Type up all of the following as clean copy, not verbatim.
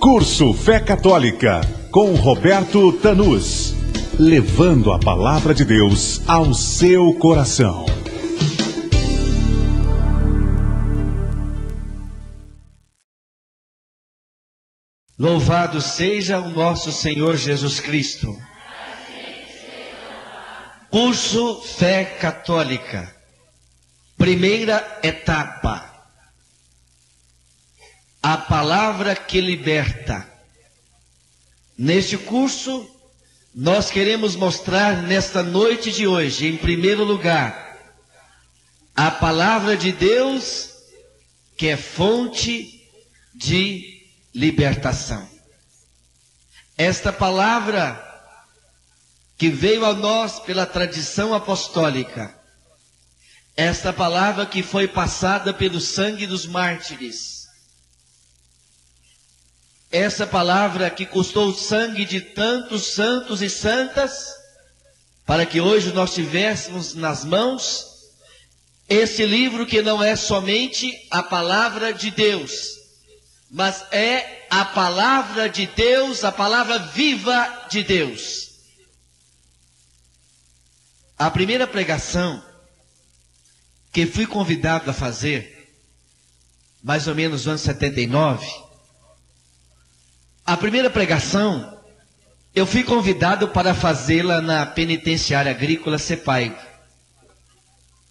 Curso Fé Católica, com Roberto Tanús. Levando a palavra de Deus ao seu coração. Louvado seja o nosso Senhor Jesus Cristo. Curso Fé Católica. Primeira etapa. A palavra que liberta. Neste curso, nós queremos mostrar nesta noite de hoje, em primeiro lugar, a palavra de Deus, que é fonte de libertação. Esta palavra que veio a nós pela tradição apostólica, esta palavra que foi passada pelo sangue dos mártires, essa palavra que custou o sangue de tantos santos e santas, para que hoje nós tivéssemos nas mãos esse livro que não é somente a palavra de Deus, mas é a palavra de Deus, a palavra viva de Deus. A primeira pregação que fui convidado a fazer, mais ou menos no ano 79, a primeira pregação, eu fui convidado para fazê-la na penitenciária agrícola Cepaigo.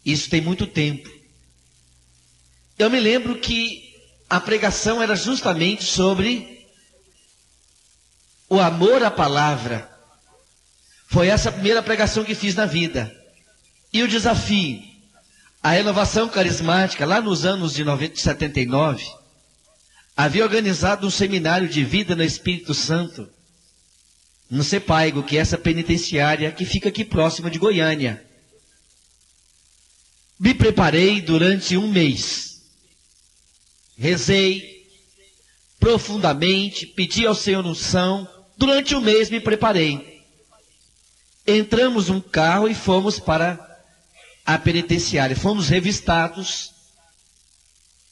Isso tem muito tempo. Eu me lembro que a pregação era justamente sobre o amor à palavra. Foi essa a primeira pregação que fiz na vida. E o desafio, a renovação carismática, lá nos anos de 79, havia organizado um seminário de vida no Espírito Santo, no Cepaigo, que é essa penitenciária que fica aqui próximo de Goiânia. Me preparei durante um mês. Rezei profundamente, pedi ao Senhor unção. Durante um mês me preparei. Entramos num carro e fomos para a penitenciária. Fomos revistados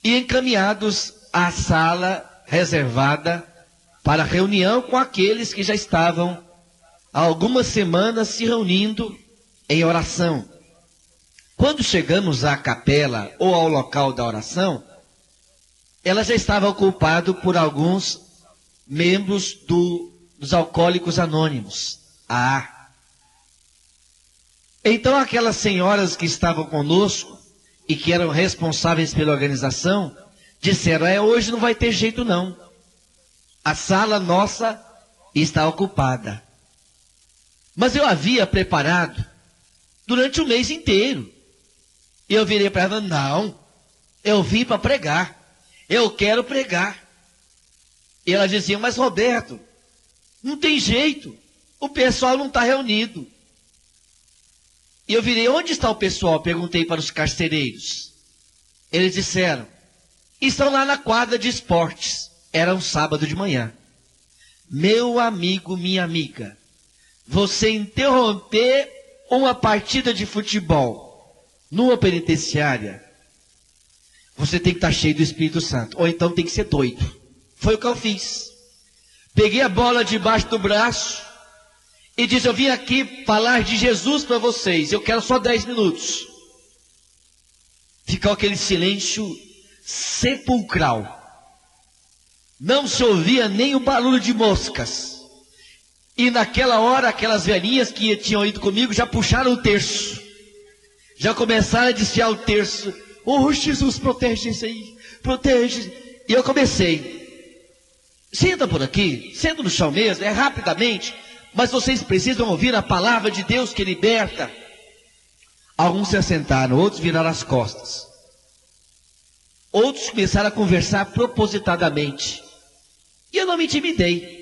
e encaminhados à sala reservada para reunião com aqueles que já estavam há algumas semanas se reunindo em oração. Quando chegamos à capela ou ao local da oração, ela já estava ocupada por alguns membros dos Alcoólicos Anônimos, AA. Então aquelas senhoras que estavam conosco e que eram responsáveis pela organização, disseram, hoje não vai ter jeito não. A sala nossa está ocupada. Mas eu havia preparado durante o mês inteiro. E eu virei para ela, não, eu vim para pregar. Eu quero pregar. E ela dizia, mas Roberto, não tem jeito. O pessoal não está reunido. E eu virei, onde está o pessoal? Perguntei para os carcereiros. Eles disseram, estão lá na quadra de esportes. Era um sábado de manhã. Meu amigo, minha amiga, você interromper uma partida de futebol numa penitenciária, você tem que estar cheio do Espírito Santo. Ou então tem que ser doido. Foi o que eu fiz. Peguei a bola debaixo do braço e disse, eu vim aqui falar de Jesus para vocês. Eu quero só 10 minutos. Ficou aquele silêncio sepulcral. Não se ouvia nem o barulho de moscas. E naquela hora, aquelas velhinhas que tinham ido comigo já puxaram o terço. Já começaram a desfiar o terço. Oh, Jesus, protege isso aí. Protege. E eu comecei. Senta por aqui. Senta no chão mesmo. É rapidamente. Mas vocês precisam ouvir a palavra de Deus que liberta. Alguns se assentaram. Outros viraram as costas. Outros começaram a conversar propositadamente. E eu não me intimidei.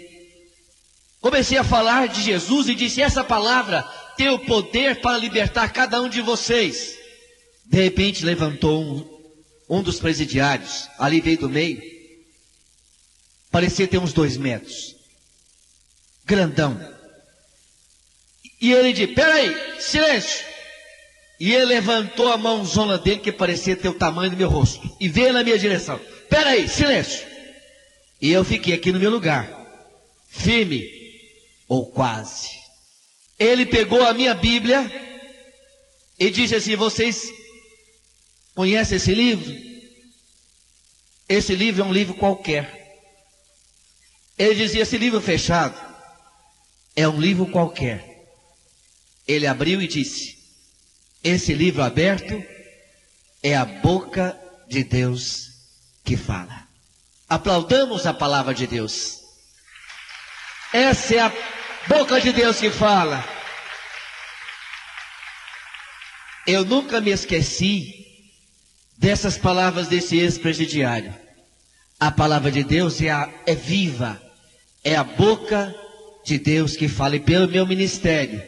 Comecei a falar de Jesus e disse, essa palavra tem o poder para libertar cada um de vocês. De repente levantou um dos presidiários, ali veio do meio, parecia ter uns 2 metros, grandão. E ele disse, peraí, silêncio. E ele levantou a mãozona dele, que parecia ter o tamanho do meu rosto, e veio na minha direção. Peraí, silêncio. E eu fiquei aqui no meu lugar, firme, ou quase. Ele pegou a minha Bíblia e disse assim: vocês conhecem esse livro? Esse livro é um livro qualquer. Ele dizia: esse livro fechado é um livro qualquer. Ele abriu e disse: esse livro aberto é a boca de Deus que fala. Aplaudamos a palavra de Deus. Essa é a boca de Deus que fala. Eu nunca me esqueci dessas palavras desse ex-presidiário. A palavra de Deus é viva, é a boca de Deus que fala. E pelo meu ministério,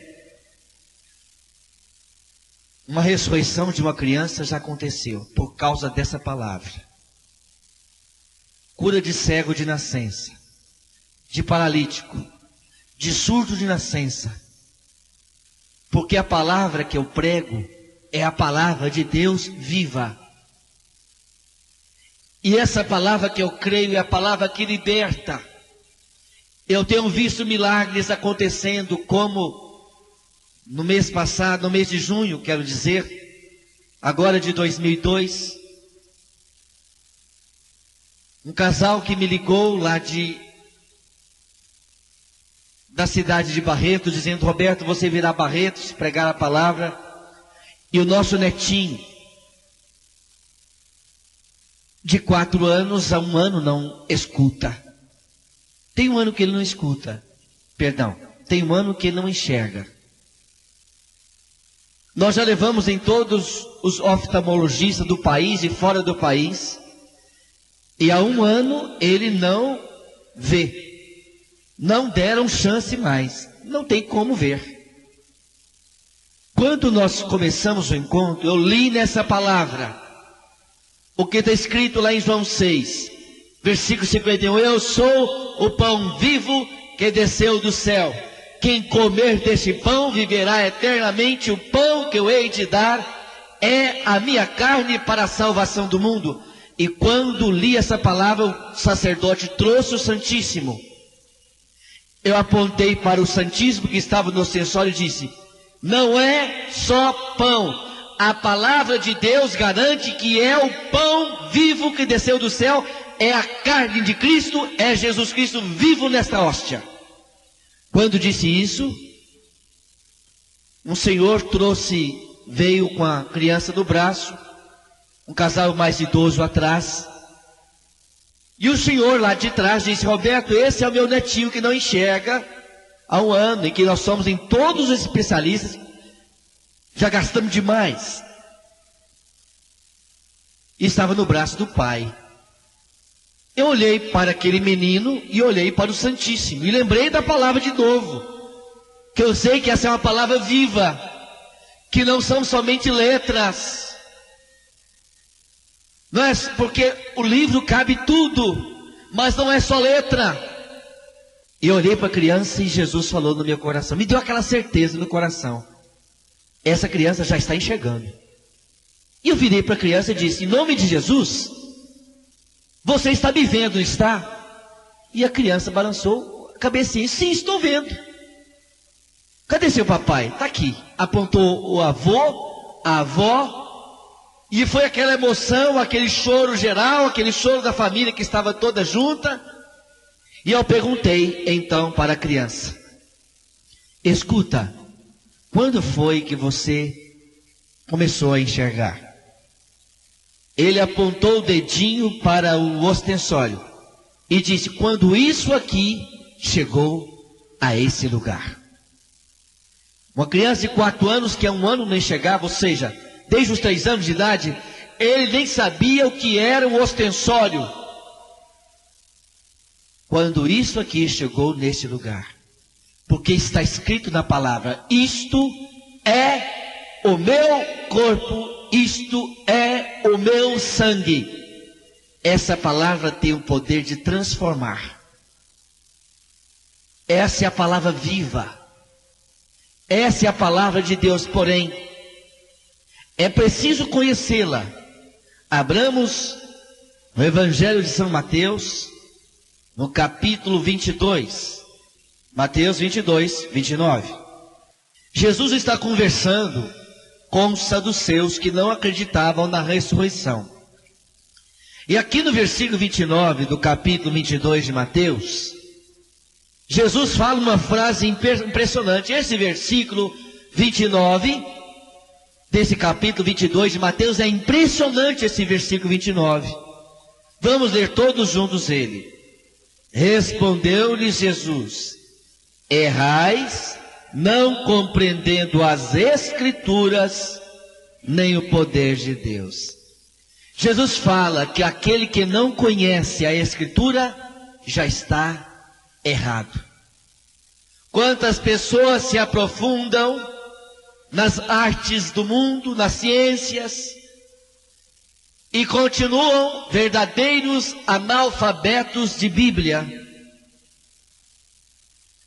uma ressurreição de uma criança já aconteceu por causa dessa palavra. Cura de cego de nascença, de paralítico, de surdo de nascença. Porque a palavra que eu prego é a palavra de Deus viva. E essa palavra que eu creio é a palavra que liberta. Eu tenho visto milagres acontecendo, como no mês passado, no mês de junho, quero dizer, agora de 2002, um casal que me ligou lá da cidade de Barretos, dizendo: Roberto, você virá a Barretos pregar a palavra, e o nosso netinho de 4 anos a 1 ano não escuta. Tem 1 ano que ele não escuta, tem 1 ano que ele não enxerga. Nós já levamos em todos os oftalmologistas do país e fora do país, e há 1 ano ele não vê. Não deram chance mais, não tem como ver. Quando nós começamos o encontro, eu li nessa palavra o que está escrito lá em João 6, versículo 51. Eu sou o pão vivo que desceu do céu. Quem comer deste pão viverá eternamente. O pão que eu hei de dar é a minha carne para a salvação do mundo. E quando li essa palavra, o sacerdote trouxe o Santíssimo. Eu apontei para o Santíssimo que estava no ostensório e disse: não é só pão. A palavra de Deus garante que é o pão vivo que desceu do céu, é a carne de Cristo, é Jesus Cristo vivo nesta hóstia. Quando disse isso, um senhor veio com a criança no braço, um casal mais idoso atrás, e o senhor lá de trás disse: Roberto, esse é o meu netinho que não enxerga há 1 ano, e que nós somos em todos os especialistas, já gastamos demais. E estava no braço do pai. Eu olhei para aquele menino e olhei para o Santíssimo, e lembrei da palavra de novo, que eu sei que essa é uma palavra viva, que não são somente letras. Não é porque o livro cabe tudo, mas não é só letra. E eu olhei para a criança e Jesus falou no meu coração, me deu aquela certeza no coração: essa criança já está enxergando. E eu virei para a criança e disse: em nome de Jesus, você está me vendo, não está? E a criança balançou a cabecinha: sim, estou vendo. Cadê seu papai? Está aqui. Apontou o avô, a avó. E foi aquela emoção, aquele choro geral, aquele choro da família que estava toda junta. E eu perguntei então para a criança: escuta, quando foi que você começou a enxergar? Ele apontou o dedinho para o ostensório e disse: quando isso aqui chegou a esse lugar. Uma criança de 4 anos que há 1 ano não enxergava, ou seja, desde os 3 anos de idade, ele nem sabia o que era um ostensório. Quando isso aqui chegou nesse lugar, porque está escrito na palavra: isto é o meu corpo, isto é o meu sangue. Essa palavra tem o poder de transformar. Essa é a palavra viva. Essa é a palavra de Deus, porém é preciso conhecê-la. Abramos o Evangelho de São Mateus, no capítulo 22, Mateus 22, 29. Jesus está conversando com os saduceus que não acreditavam na ressurreição. E aqui no versículo 29 do capítulo 22 de Mateus, Jesus fala uma frase impressionante. Esse versículo 29, desse capítulo 22 de Mateus, é impressionante esse versículo 29. Vamos ler todos juntos ele. Respondeu-lhes Jesus: errais, não compreendendo as Escrituras, nem o poder de Deus. Jesus fala que aquele que não conhece a Escritura já está errado. Quantas pessoas se aprofundam nas artes do mundo, nas ciências, e continuam verdadeiros analfabetos de Bíblia.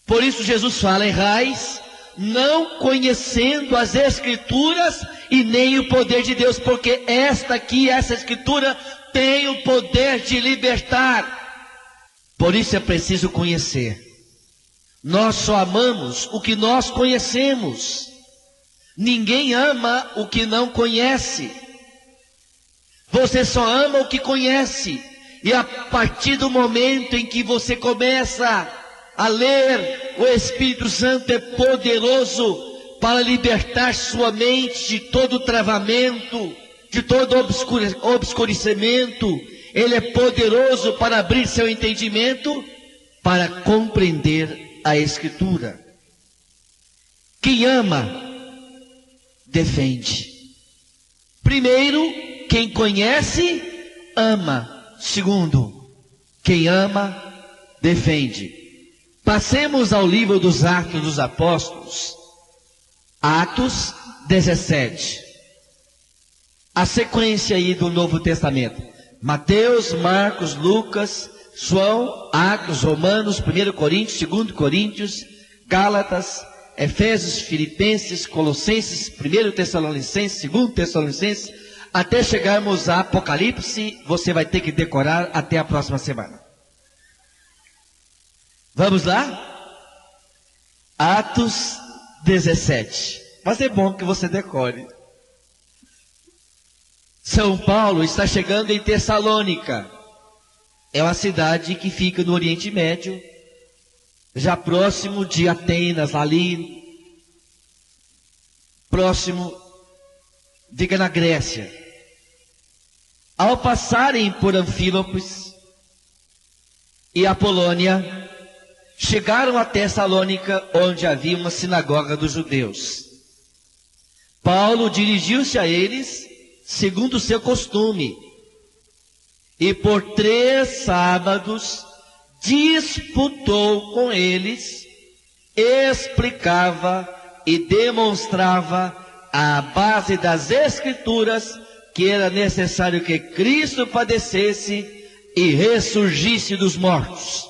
Por isso Jesus fala: errais, não conhecendo as Escrituras e nem o poder de Deus, porque essa Escritura tem o poder de libertar. Por isso é preciso conhecer. Nós só amamos o que nós conhecemos. Ninguém ama o que não conhece. Você só ama o que conhece. E a partir do momento em que você começa a ler, o Espírito Santo é poderoso para libertar sua mente de todo travamento, de todo obscurecimento. Ele é poderoso para abrir seu entendimento, para compreender a Escritura. Quem ama, defende. Primeiro, quem conhece, ama. Segundo, quem ama, defende. Passemos ao livro dos Atos dos Apóstolos, Atos 17. A sequência aí do Novo Testamento. Mateus, Marcos, Lucas, João, Atos, Romanos, 1 Coríntios, 2 Coríntios, Gálatas, Efésios, Filipenses, Colossenses, 1 Tessalonicenses, 2 Tessalonicenses, até chegarmos a Apocalipse. Você vai ter que decorar até a próxima semana. Vamos lá? Atos 17. Mas é bom que você decore. São Paulo está chegando em Tessalônica. É uma cidade que fica no Oriente Médio, já próximo de Atenas, ali próximo, fica na Grécia. Ao passarem por Anfílopos e Apolônia, chegaram a Tessalônica, onde havia uma sinagoga dos judeus. Paulo dirigiu-se a eles segundo o seu costume, e por 3 sábados disputou com eles, explicava e demonstrava à base das Escrituras que era necessário que Cristo padecesse e ressurgisse dos mortos.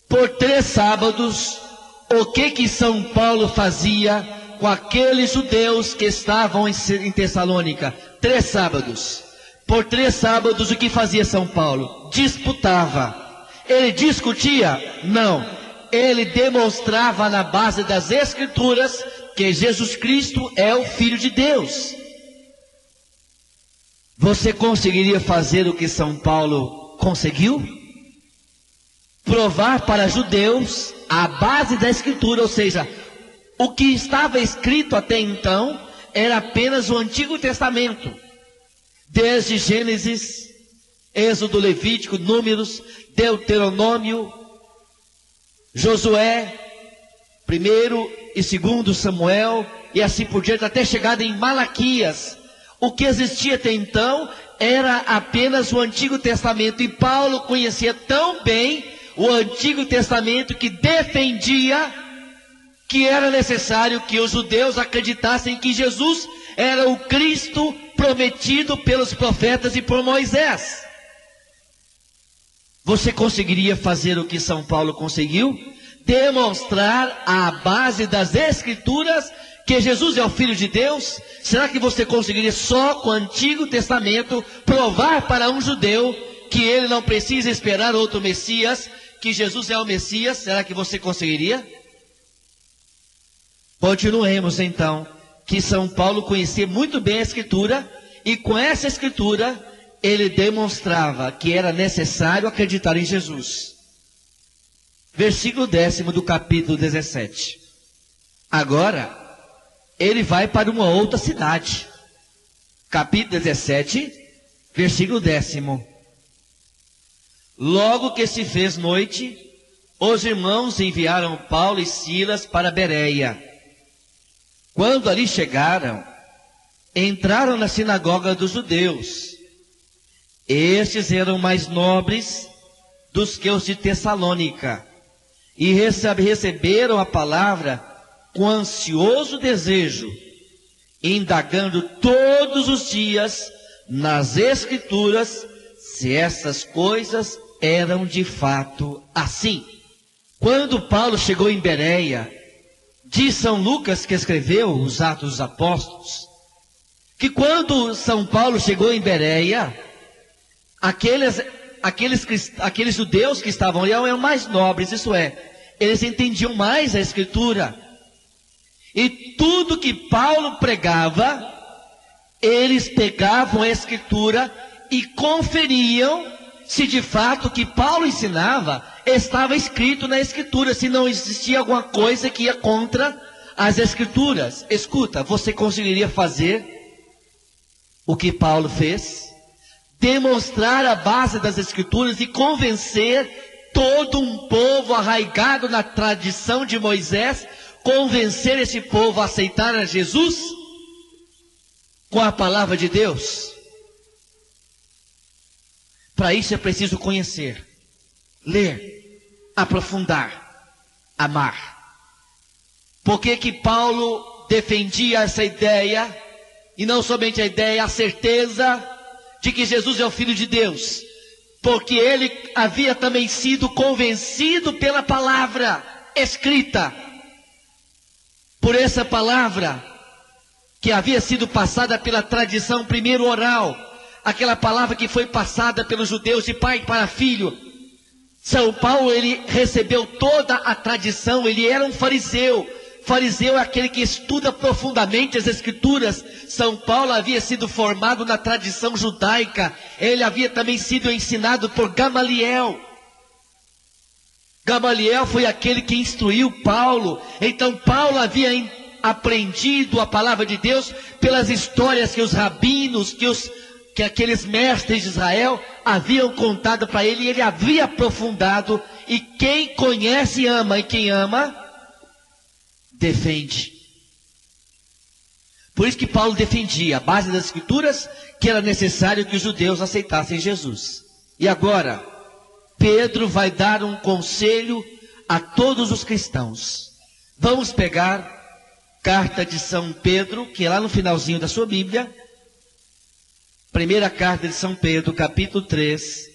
Por 3 sábados, o que São Paulo fazia com aqueles judeus que estavam em Tessalônica? 3 sábados. Por 3 sábados, o que fazia São Paulo? Disputava. Ele discutia? Não. Ele demonstrava na base das Escrituras que Jesus Cristo é o Filho de Deus. Você conseguiria fazer o que São Paulo conseguiu? Provar para judeus a base da Escritura, ou seja, o que estava escrito até então era apenas o Antigo Testamento. Desde Gênesis, Êxodo, Levítico, Números, Deuteronômio, Josué, 1 e 2 Samuel, e assim por diante, até chegada em Malaquias. O que existia até então era apenas o Antigo Testamento, e Paulo conhecia tão bem o Antigo Testamento que defendia que era necessário que os judeus acreditassem que Jesus era o Cristo prometido pelos profetas e por Moisés. Você conseguiria fazer o que São Paulo conseguiu? Demonstrar à base das Escrituras que Jesus é o Filho de Deus? Será que você conseguiria só com o Antigo Testamento provar para um judeu que ele não precisa esperar outro Messias, que Jesus é o Messias, será que você conseguiria? Continuemos então, que São Paulo conhecia muito bem a Escritura, e com essa Escritura, ele demonstrava que era necessário acreditar em Jesus. Versículo 10 do capítulo 17. Agora, ele vai para uma outra cidade. Capítulo 17, versículo 10. Logo que se fez noite, os irmãos enviaram Paulo e Silas para Bereia. Quando ali chegaram, entraram na sinagoga dos judeus. Estes eram mais nobres dos que os de Tessalônica, e receberam a palavra com ansioso desejo, indagando todos os dias nas Escrituras se essas coisas eram de fato assim. Quando Paulo chegou em Bereia, diz São Lucas, que escreveu os Atos dos Apóstolos, que quando São Paulo chegou em Bereia, aqueles judeus que estavam ali eram mais nobres, isso é, eles entendiam mais a Escritura. E tudo que Paulo pregava, eles pegavam a Escritura e conferiam se de fato o que Paulo ensinava estava escrito na Escritura, se não existia alguma coisa que ia contra as Escrituras. Escuta, você conseguiria fazer o que Paulo fez? Demonstrar a base das Escrituras e convencer todo um povo arraigado na tradição de Moisés, convencer esse povo a aceitar a Jesus com a palavra de Deus? Para isso é preciso conhecer, ler, aprofundar, amar. Por que Paulo defendia essa ideia, e não somente a ideia, a certeza de que Jesus é o Filho de Deus? Porque ele havia também sido convencido pela palavra escrita, por essa palavra que havia sido passada pela tradição primeiro oral, aquela palavra que foi passada pelos judeus de pai para filho. São Paulo, ele recebeu toda a tradição, ele era um fariseu. Fariseu é aquele que estuda profundamente as Escrituras. São Paulo havia sido formado na tradição judaica, ele havia também sido ensinado por Gamaliel. Gamaliel foi aquele que instruiu Paulo. Então Paulo havia aprendido a palavra de Deus pelas histórias que os rabinos, que aqueles mestres de Israel haviam contado para ele, e ele havia aprofundado. E quem conhece ama, e quem ama defende. Por isso que Paulo defendia a base das Escrituras, que era necessário que os judeus aceitassem Jesus. E agora Pedro vai dar um conselho a todos os cristãos. Vamos pegar carta de São Pedro, que é lá no finalzinho da sua Bíblia. Primeira carta de São Pedro, capítulo 3,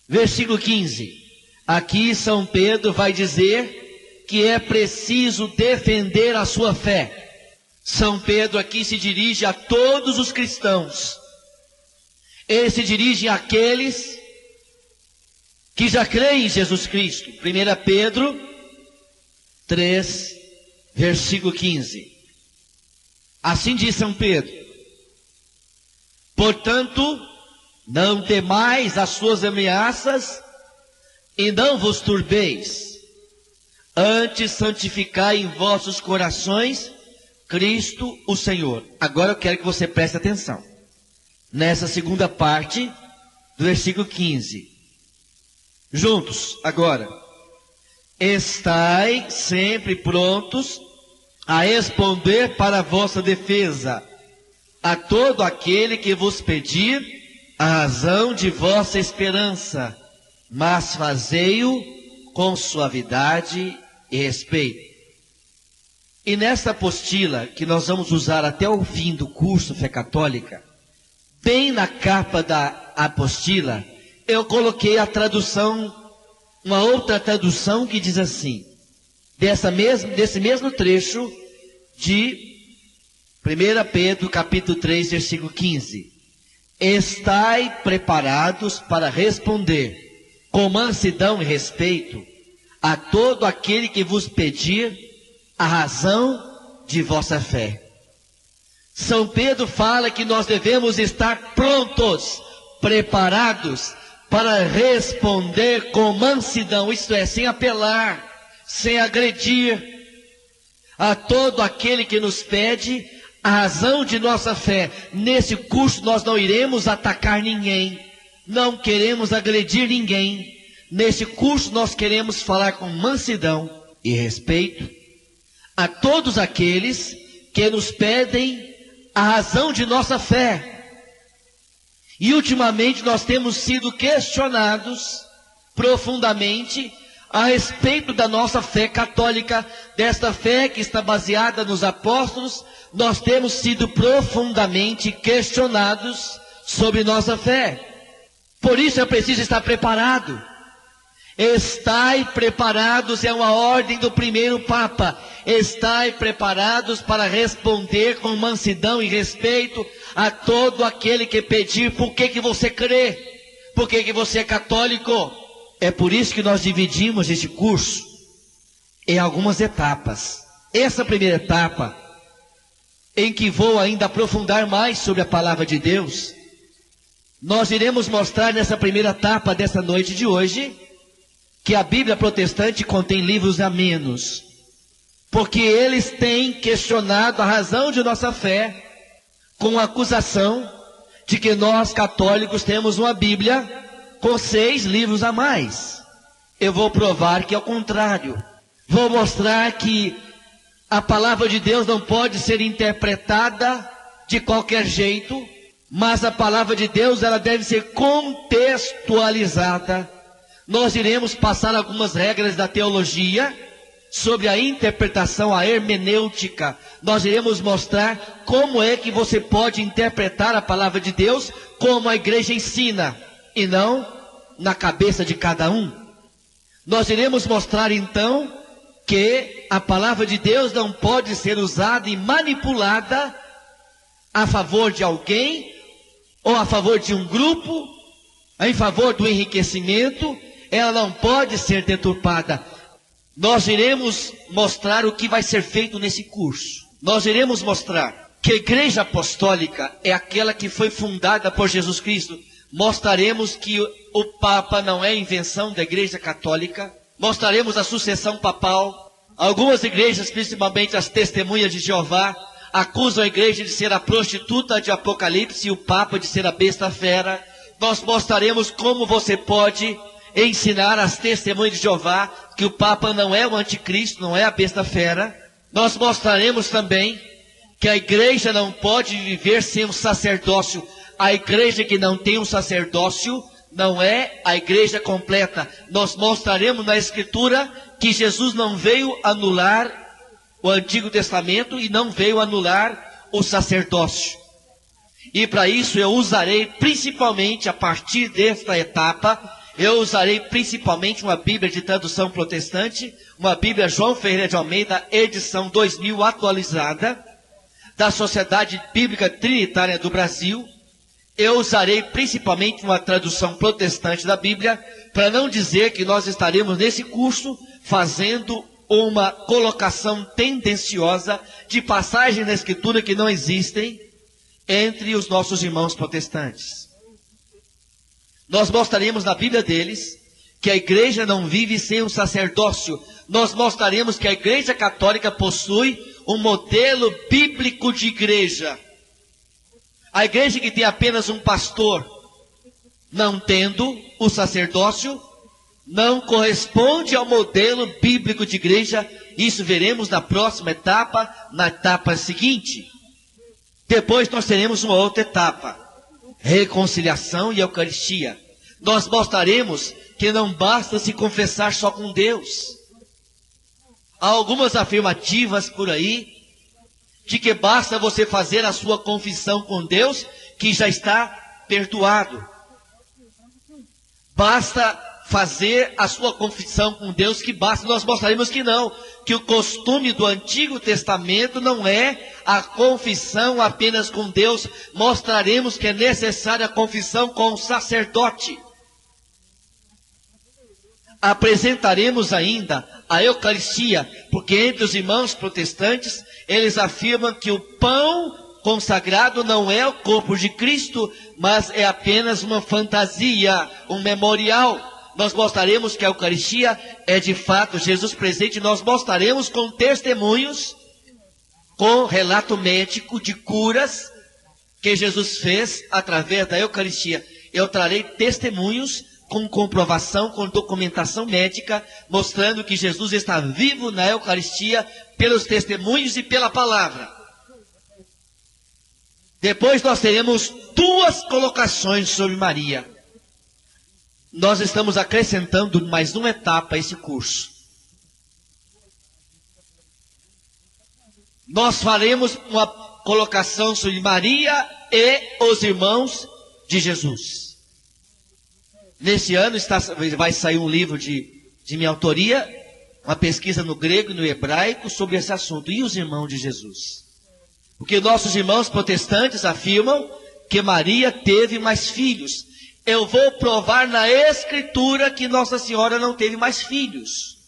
versículo 15. Aqui São Pedro vai dizer que é preciso defender a sua fé. São Pedro aqui se dirige a todos os cristãos. Ele se dirige àqueles que já creem em Jesus Cristo. 1 Pedro 3, versículo 15. Assim diz São Pedro: portanto, não temais as suas ameaças e não vos turbeis. Antes santificai em vossos corações Cristo o Senhor. Agora eu quero que você preste atenção nessa segunda parte do versículo 15. Juntos, agora. Estai sempre prontos a responder para a vossa defesa a todo aquele que vos pedir a razão de vossa esperança, mas fazei-o com suavidade e respeito. E nesta apostila, que nós vamos usar até o fim do curso Fé Católica, bem na capa da apostila, eu coloquei a tradução, uma outra tradução que diz assim, desse mesmo trecho de 1 Pedro capítulo 3, versículo 15. Estai preparados para responder com mansidão e respeito a todo aquele que vos pedir a razão de vossa fé. São Pedro fala que nós devemos estar prontos, preparados para responder com mansidão, isto é, sem apelar, sem agredir, a todo aquele que nos pede a razão de nossa fé. Nesse curso nós não iremos atacar ninguém, não queremos agredir ninguém. Nesse curso nós queremos falar com mansidão e respeito a todos aqueles que nos pedem a razão de nossa fé. E ultimamente nós temos sido questionados profundamente a respeito da nossa fé católica, desta fé que está baseada nos apóstolos. Nós temos sido profundamente questionados sobre nossa fé. Por isso é preciso estar preparado. Estai preparados é uma ordem do primeiro Papa. Estai preparados para responder com mansidão e respeito a todo aquele que pedir por que você crê, por que você é católico. É por isso que nós dividimos este curso em algumas etapas. Essa primeira etapa, em que vou ainda aprofundar mais sobre a palavra de Deus, nós iremos mostrar nessa primeira etapa dessa noite de hoje, que a Bíblia protestante contém livros a menos, porque eles têm questionado a razão de nossa fé, com a acusação de que nós católicos temos uma Bíblia com 6 livros a mais. Eu vou provar que é o contrário. Vou mostrar que a palavra de Deus não pode ser interpretada de qualquer jeito, mas a palavra de Deus ela deve ser contextualizada. Nós iremos passar algumas regras da teologia sobre a interpretação, a hermenêutica. Nós iremos mostrar como é que você pode interpretar a palavra de Deus como a igreja ensina, e não na cabeça de cada um. Nós iremos mostrar então que a palavra de Deus não pode ser usada e manipulada a favor de alguém, ou a favor de um grupo, em favor do enriquecimento. Ela não pode ser deturpada. Nós iremos mostrar o que vai ser feito nesse curso. Nós iremos mostrar que a igreja apostólica é aquela que foi fundada por Jesus Cristo. Mostraremos que o Papa não é invenção da igreja católica. Mostraremos a sucessão papal. Algumas igrejas, principalmente as Testemunhas de Jeová, acusam a igreja de ser a prostituta de Apocalipse e o Papa de ser a besta fera. Nós mostraremos como você pode ensinar as Testemunhas de Jeová que o Papa não é o anticristo, não é a besta fera. Nós mostraremos também que a igreja não pode viver sem um sacerdócio. A igreja que não tem um sacerdócio não é a igreja completa. Nós mostraremos na Escritura que Jesus não veio anular o Antigo Testamento e não veio anular o sacerdócio. E para isso eu usarei principalmente, a partir desta etapa, eu usarei principalmente uma Bíblia de tradução protestante, uma Bíblia João Ferreira de Almeida, edição 2000 atualizada, da Sociedade Bíblica Trinitária do Brasil. Eu usarei principalmente uma tradução protestante da Bíblia, para não dizer que nós estaremos nesse curso fazendo uma colocação tendenciosa de passagens na Escritura que não existem entre os nossos irmãos protestantes. Nós mostraremos na Bíblia deles que a igreja não vive sem um sacerdócio. Nós mostraremos que a igreja católica possui um modelo bíblico de igreja. A igreja que tem apenas um pastor, não tendo o sacerdócio, não corresponde ao modelo bíblico de igreja. Isso veremos na próxima etapa, na etapa seguinte. Depois nós teremos uma outra etapa: reconciliação e Eucaristia. Nós mostraremos que não basta se confessar só com Deus. Há algumas afirmativas por aí de que basta você fazer a sua confissão com Deus que já está perdoado. Basta fazer a sua confissão com Deus que basta. Nós mostraremos que não, que o costume do Antigo Testamento não é a confissão apenas com Deus. Mostraremos que é necessária a confissão com o sacerdote. Apresentaremos ainda a Eucaristia, porque entre os irmãos protestantes, eles afirmam que o pão consagrado não é o corpo de Cristo, mas é apenas uma fantasia, um memorial. Nós mostraremos que a Eucaristia é de fato Jesus presente. Nós mostraremos com testemunhos, com relato médico de curas que Jesus fez através da Eucaristia. Eu trarei testemunhos com comprovação, com documentação médica, mostrando que Jesus está vivo na Eucaristia pelos testemunhos e pela palavra. Depois nós teremos 2 colocações sobre Maria. Nós estamos acrescentando mais uma etapa a esse curso. Nós faremos uma colocação sobre Maria e os irmãos de Jesus. Nesse ano vai sair um livro de minha autoria, uma pesquisa no grego e no hebraico sobre esse assunto. E os irmãos de Jesus? Porque nossos irmãos protestantes afirmam que Maria teve mais filhos. Eu vou provar na Escritura que Nossa Senhora não teve mais filhos.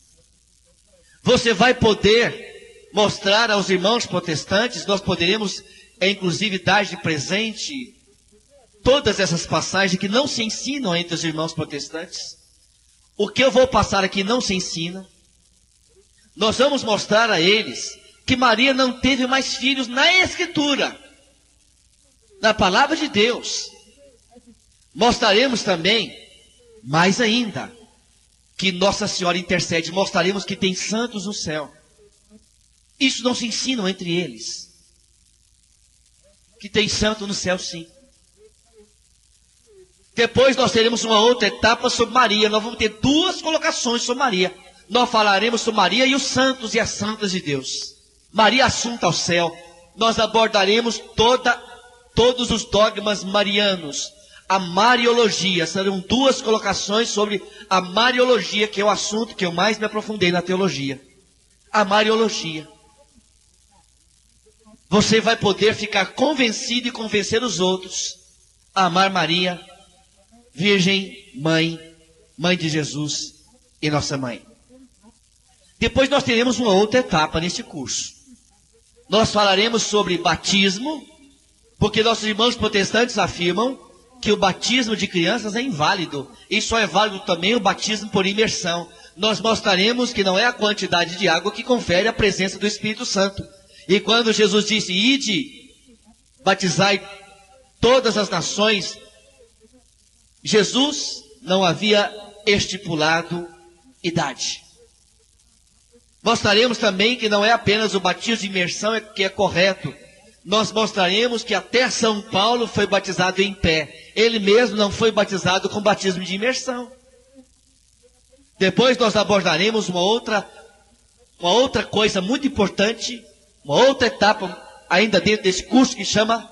Você vai poder mostrar aos irmãos protestantes, nós poderemos inclusive dar de presente todas essas passagens que não se ensinam entre os irmãos protestantes. O que eu vou passar aqui não se ensina. Nós vamos mostrar a eles que Maria não teve mais filhos na Escritura, na palavra de Deus. Mostraremos também, mais ainda, que Nossa Senhora intercede. Mostraremos que tem santos no céu. Isso não se ensina entre eles. Que tem santo no céu, sim. Depois nós teremos uma outra etapa sobre Maria. Nós vamos ter 2 colocações sobre Maria. Nós falaremos sobre Maria e os santos e as santas de Deus. Maria assunta ao céu. Nós abordaremos todos os dogmas marianos. A Mariologia. Serão 2 colocações sobre a Mariologia, que é o assunto que eu mais me aprofundei na teologia. A Mariologia. Você vai poder ficar convencido e convencer os outros a amar Maria, Virgem, Mãe de Jesus e Nossa Mãe. Depois nós teremos uma outra etapa neste curso. Nós falaremos sobre batismo, porque nossos irmãos protestantes afirmam que o batismo de crianças é inválido. E só é válido também o batismo por imersão. Nós mostraremos que não é a quantidade de água que confere a presença do Espírito Santo. E quando Jesus disse, ide, batizai todas as nações, Jesus não havia estipulado idade. Mostraremos também que não é apenas o batismo de imersão que é correto. Nós mostraremos que até São Paulo foi batizado em pé. Ele mesmo não foi batizado com batismo de imersão. Depois nós abordaremos uma outra coisa muito importante, uma outra etapa ainda dentro desse curso que chama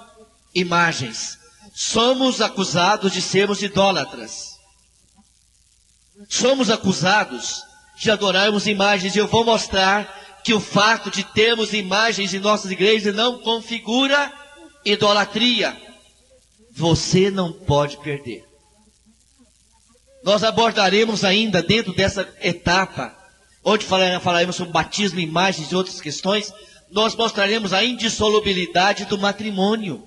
imagens. Somos acusados de sermos idólatras. Somos acusados de adorarmos imagens. E eu vou mostrar que o fato de termos imagens em nossas igrejas não configura idolatria. Você não pode perder. Nós abordaremos ainda dentro dessa etapa, onde falaremos sobre batismo, imagens e outras questões, nós mostraremos a indissolubilidade do matrimônio.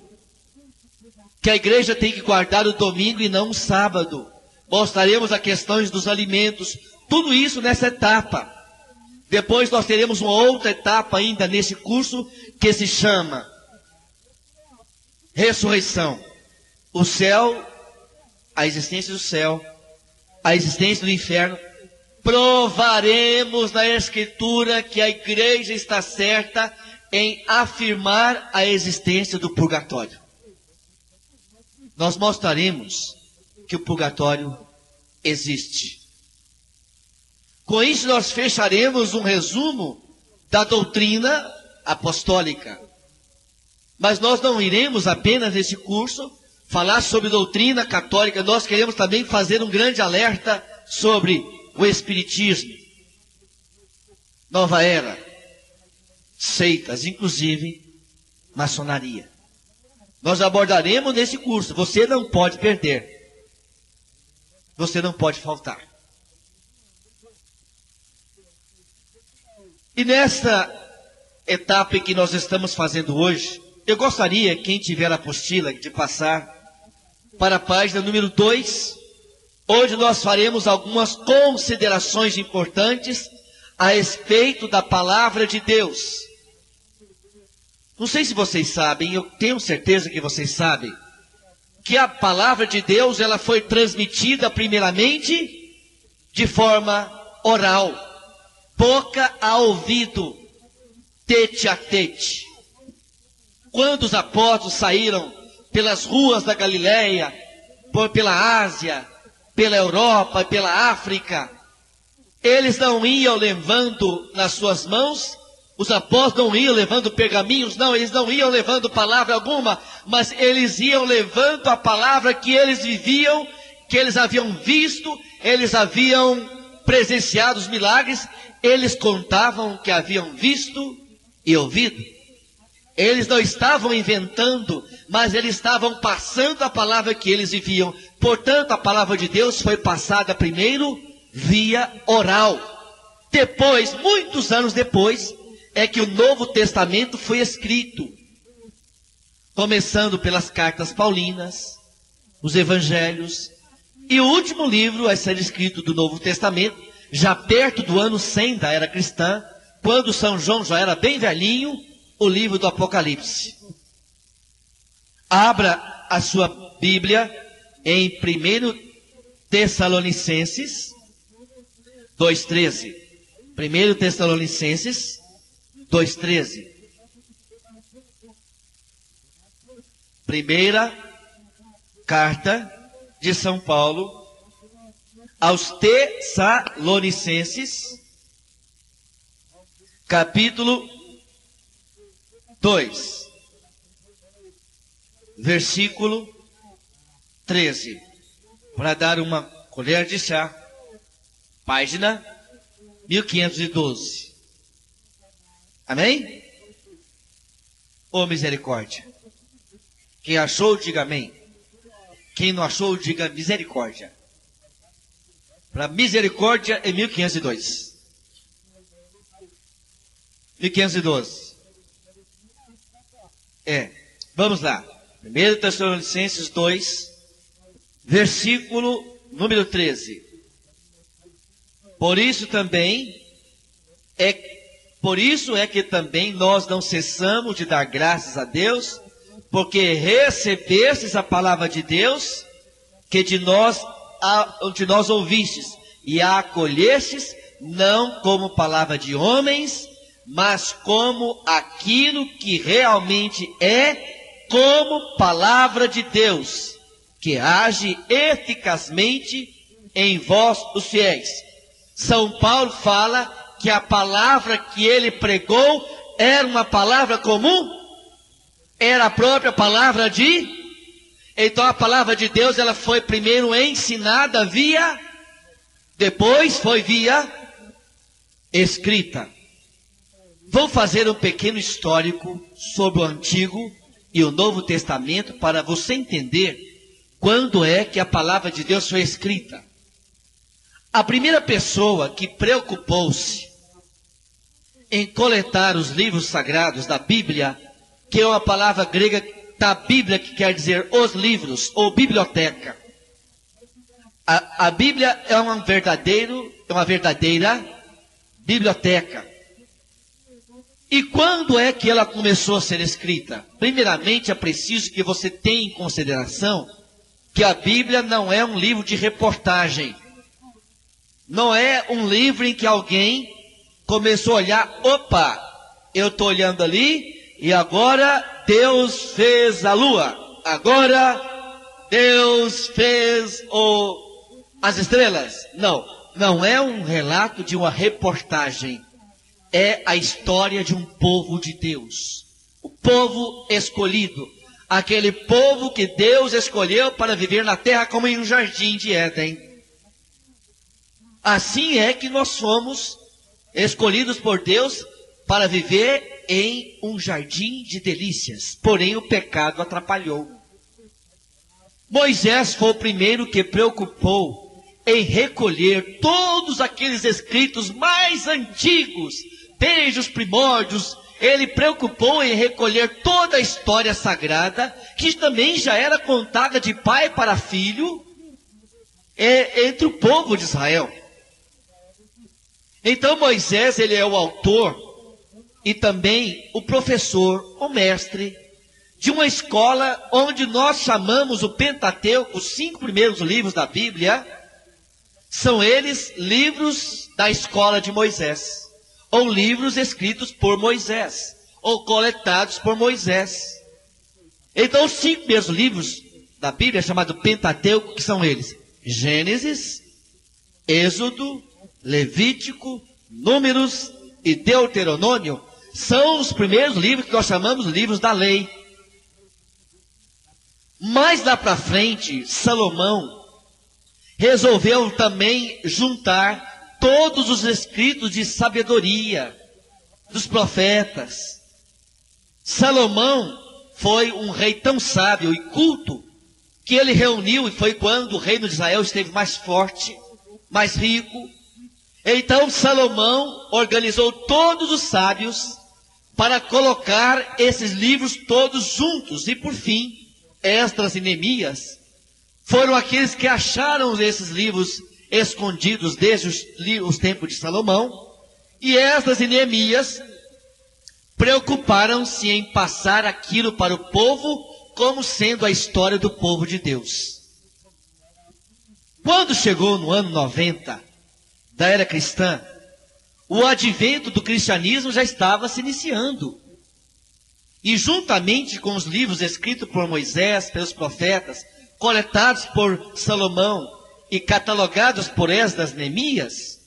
Que a igreja tem que guardar o domingo e não o sábado. Mostraremos as questões dos alimentos. Tudo isso nessa etapa. Depois nós teremos uma outra etapa ainda nesse curso que se chama ressurreição. O céu, a existência do céu, a existência do inferno. Provaremos na Escritura que a igreja está certa em afirmar a existência do purgatório. Nós mostraremos que o purgatório existe. Com isso nós fecharemos um resumo da doutrina apostólica. Mas nós não iremos apenas nesse curso falar sobre doutrina católica, nós queremos também fazer um grande alerta sobre o espiritismo, nova era, seitas, inclusive maçonaria. Nós abordaremos nesse curso. Você não pode perder. Você não pode faltar. E nesta etapa em que nós estamos fazendo hoje, eu gostaria, quem tiver a apostila, de passar para a página número 2, onde nós faremos algumas considerações importantes a respeito da palavra de Deus. Não sei se vocês sabem, eu tenho certeza que vocês sabem, que a palavra de Deus ela foi transmitida primeiramente de forma oral, boca a ouvido, tete a tete. Quando os apóstolos saíram pelas ruas da Galileia, pela Ásia, pela Europa e pela África, eles não iam levando nas suas mãos, os apóstolos não iam levando pergaminhos, não, eles não iam levando palavra alguma, mas eles iam levando a palavra que eles viviam, que eles haviam visto, eles haviam presenciado os milagres, eles contavam o que haviam visto e ouvido. Eles não estavam inventando, mas eles estavam passando a palavra que eles viviam. Portanto, a palavra de Deus foi passada primeiro via oral. Depois, muitos anos depois, é que o Novo Testamento foi escrito. Começando pelas cartas paulinas, os evangelhos. E o último livro a ser escrito do Novo Testamento, já perto do ano 100 da era cristã, quando São João já era bem velhinho, o livro do Apocalipse. Abra a sua Bíblia em 1 Tessalonicenses 2,13. 1 Tessalonicenses 2,13. Primeira carta de São Paulo aos Tessalonicenses, capítulo 2, versículo 13, para dar uma colher de chá, página 1512. Amém? Ô misericórdia. Quem achou, diga amém. Quem não achou, diga misericórdia. Para misericórdia é 1502. 1512. Vamos lá. 1 Tessalonicenses 2, versículo número 13. Por isso é que também nós não cessamos de dar graças a Deus, porque recebestes a palavra de Deus, que de nós ouvistes, e a acolhestes, não como palavra de homens, mas como aquilo que realmente é, como palavra de Deus, que age eficazmente em vós os fiéis. São Paulo fala que a palavra que ele pregou era uma palavra comum, era a própria palavra de... Então a palavra de Deus ela foi primeiro ensinada depois foi via escrita. Vou fazer um pequeno histórico sobre o Antigo e o Novo Testamento para você entender quando é que a palavra de Deus foi escrita. A primeira pessoa que preocupou-se em coletar os livros sagrados da Bíblia, que é uma palavra grega da Bíblia que quer dizer os livros ou biblioteca. A Bíblia é uma verdadeira biblioteca. E quando é que ela começou a ser escrita? Primeiramente, é preciso que você tenha em consideração que a Bíblia não é um livro de reportagem. Não é um livro em que alguém começou a olhar, opa, eu estou olhando ali e agora Deus fez a lua, agora Deus fez as estrelas. Não é um relato de uma reportagem. É a história de um povo de Deus. O povo escolhido. Aquele povo que Deus escolheu para viver na terra como em um jardim de Éden. Assim é que nós somos escolhidos por Deus para viver em um jardim de delícias. Porém o pecado atrapalhou. Moisés foi o primeiro que preocupou em recolher todos aqueles escritos mais antigos desde os primórdios, ele preocupou em recolher toda a história sagrada, que também já era contada de pai para filho, entre o povo de Israel. Então Moisés, ele é o autor e também o professor, o mestre, de uma escola onde nós chamamos o Pentateuco, os 5 primeiros livros da Bíblia, são eles livros da escola de Moisés, ou livros escritos por Moisés, ou coletados por Moisés. Então os 5 primeiros livros da Bíblia, chamados Pentateuco, que são eles: Gênesis, Êxodo, Levítico, Números e Deuteronômio, são os primeiros livros que nós chamamos livros da lei. Mais lá para frente, Salomão resolveu também juntar todos os escritos de sabedoria dos profetas. Salomão foi um rei tão sábio e culto que ele reuniu, e foi quando o reino de Israel esteve mais forte, mais rico. Então Salomão organizou todos os sábios para colocar esses livros todos juntos. E por fim, Esdras e Neemias foram aqueles que acharam esses livros escondidos desde os tempos de Salomão. E Esdras e Neemias preocuparam-se em passar aquilo para o povo como sendo a história do povo de Deus. Quando chegou no ano 90 da era cristã, o advento do cristianismo já estava se iniciando. E juntamente com os livros escritos por Moisés, pelos profetas, coletados por Salomão e catalogados por Esdras e Neemias,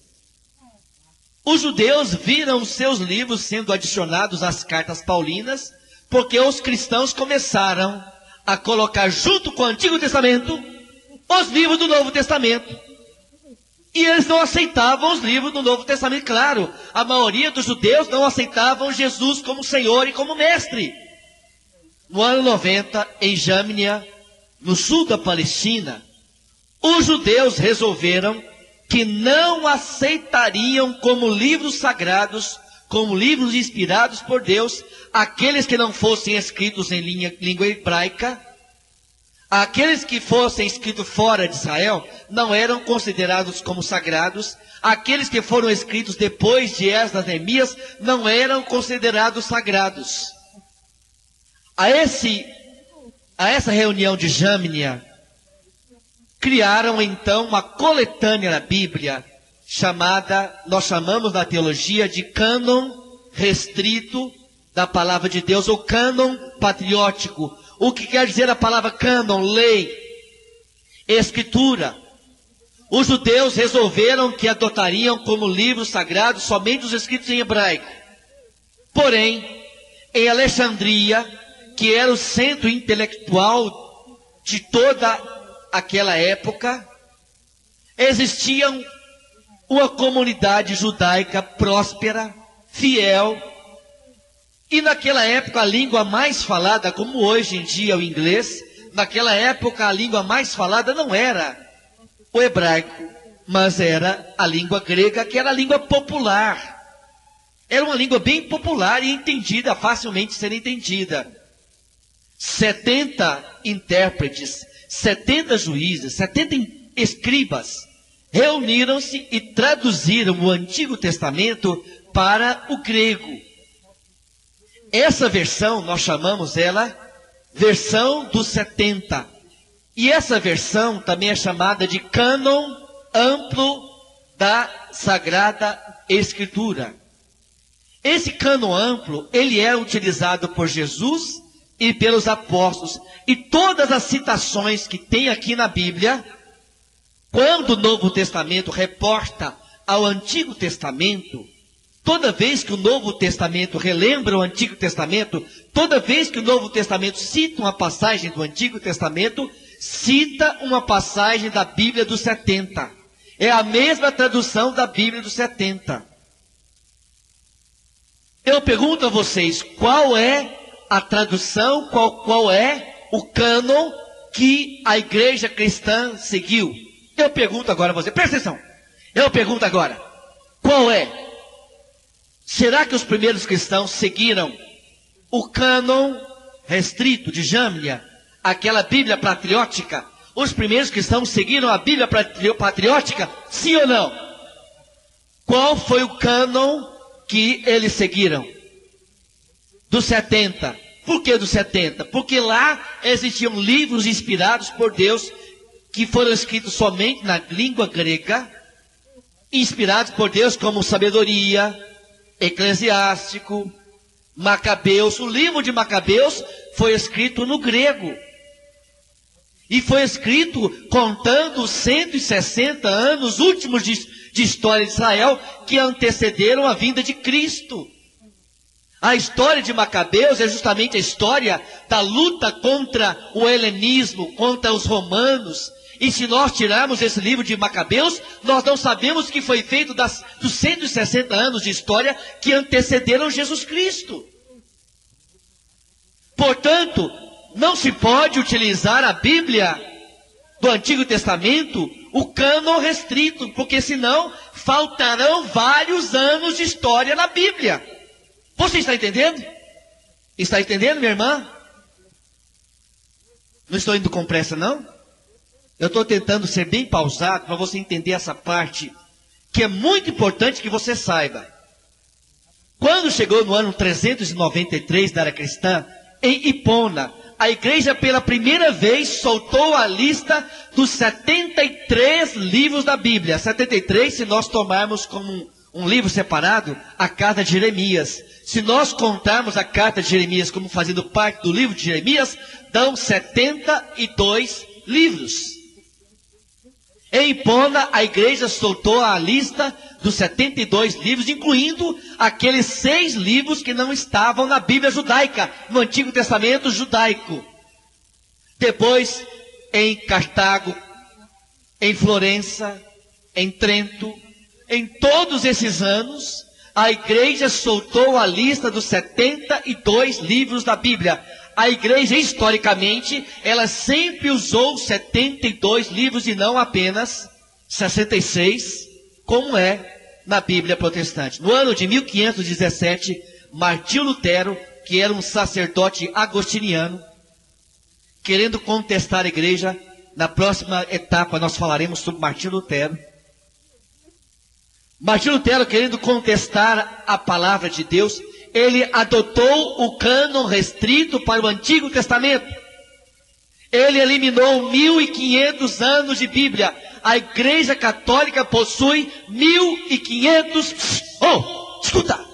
os judeus viram os seus livros sendo adicionados às cartas paulinas, porque os cristãos começaram a colocar junto com o Antigo Testamento os livros do Novo Testamento. E eles não aceitavam os livros do Novo Testamento. Claro, a maioria dos judeus não aceitavam Jesus como Senhor e como Mestre. No ano 90, em Jâmnia, no sul da Palestina, os judeus resolveram que não aceitariam como livros sagrados, como livros inspirados por Deus, aqueles que não fossem escritos em língua hebraica. Aqueles que fossem escritos fora de Israel não eram considerados como sagrados. Aqueles que foram escritos depois de Esdras e Neemias não eram considerados sagrados. A essa reunião de Jâmnia, criaram então uma coletânea da Bíblia, nós chamamos na teologia de cânon restrito da palavra de Deus, ou cânon patriótico. O que quer dizer a palavra cânon? Lei, escritura. Os judeus resolveram que adotariam como livros sagrados somente os escritos em hebraico. Porém, em Alexandria, que era o centro intelectual de toda aquela época, existia uma comunidade judaica próspera, fiel. E naquela época a língua mais falada, como hoje em dia o inglês, naquela época a língua mais falada não era o hebraico, mas era a língua grega, que era a língua popular. Era uma língua bem popular e entendida, facilmente ser entendida. 70 intérpretes, 70 juízes, 70 escribas reuniram-se e traduziram o Antigo Testamento para o grego. Essa versão, nós chamamos ela versão dos 70. E essa versão também é chamada de cânon amplo da Sagrada Escritura. Esse cânon amplo, ele é utilizado por Jesus e pelos apóstolos. E todas as citações que tem aqui na Bíblia, quando o Novo Testamento reporta ao Antigo Testamento, toda vez que o Novo Testamento relembra o Antigo Testamento, toda vez que o Novo Testamento cita uma passagem do Antigo Testamento, cita uma passagem da Bíblia dos 70. É a mesma tradução da Bíblia dos 70. Eu pergunto a vocês, qual é a tradução, qual é o cânon que a igreja cristã seguiu? Eu pergunto agora a você, presta atenção. Eu pergunto agora, qual é? Será que os primeiros cristãos seguiram o cânon restrito de Jâmnia, aquela Bíblia patriótica? Os primeiros cristãos seguiram a Bíblia patriótica? Sim ou não? Qual foi o cânon que eles seguiram? Dos 70. Por que dos 70? Porque lá existiam livros inspirados por Deus, que foram escritos somente na língua grega, inspirados por Deus, como Sabedoria, Eclesiástico, Macabeus. O livro de Macabeus foi escrito no grego. E foi escrito contando os 160 anos últimos de história de Israel, que antecederam a vinda de Cristo. A história de Macabeus é justamente a história da luta contra o helenismo, contra os romanos. E se nós tirarmos esse livro de Macabeus, nós não sabemos o que foi feito dos 160 anos de história que antecederam Jesus Cristo. Portanto, não se pode utilizar a Bíblia do Antigo Testamento, o cânon restrito, porque senão faltarão vários anos de história na Bíblia. Você está entendendo? Está entendendo, minha irmã? Não estou indo com pressa, não? Eu estou tentando ser bem pausado para você entender essa parte, que é muito importante que você saiba. Quando chegou no ano 393 da era cristã, em Hipona, a igreja pela primeira vez soltou a lista dos 73 livros da Bíblia. 73 se nós tomarmos como um livro separado, a carta de Jeremias. Se nós contarmos a carta de Jeremias como fazendo parte do livro de Jeremias, dão 72 livros. Em Hipona, a igreja soltou a lista dos 72 livros, incluindo aqueles 6 livros que não estavam na Bíblia judaica, no Antigo Testamento judaico. Depois, em Cartago, em Florença, em Trento, em todos esses anos, a igreja soltou a lista dos 72 livros da Bíblia. A igreja, historicamente, ela sempre usou 72 livros e não apenas 66, como é na Bíblia protestante. No ano de 1517, Martinho Lutero, que era um sacerdote agostiniano, querendo contestar a igreja, na próxima etapa nós falaremos sobre Martinho Lutero. Martinho Lutero, querendo contestar a palavra de Deus, ele adotou o cânon restrito para o Antigo Testamento. Ele eliminou 1500 anos de Bíblia. A Igreja Católica possui 1500... escuta!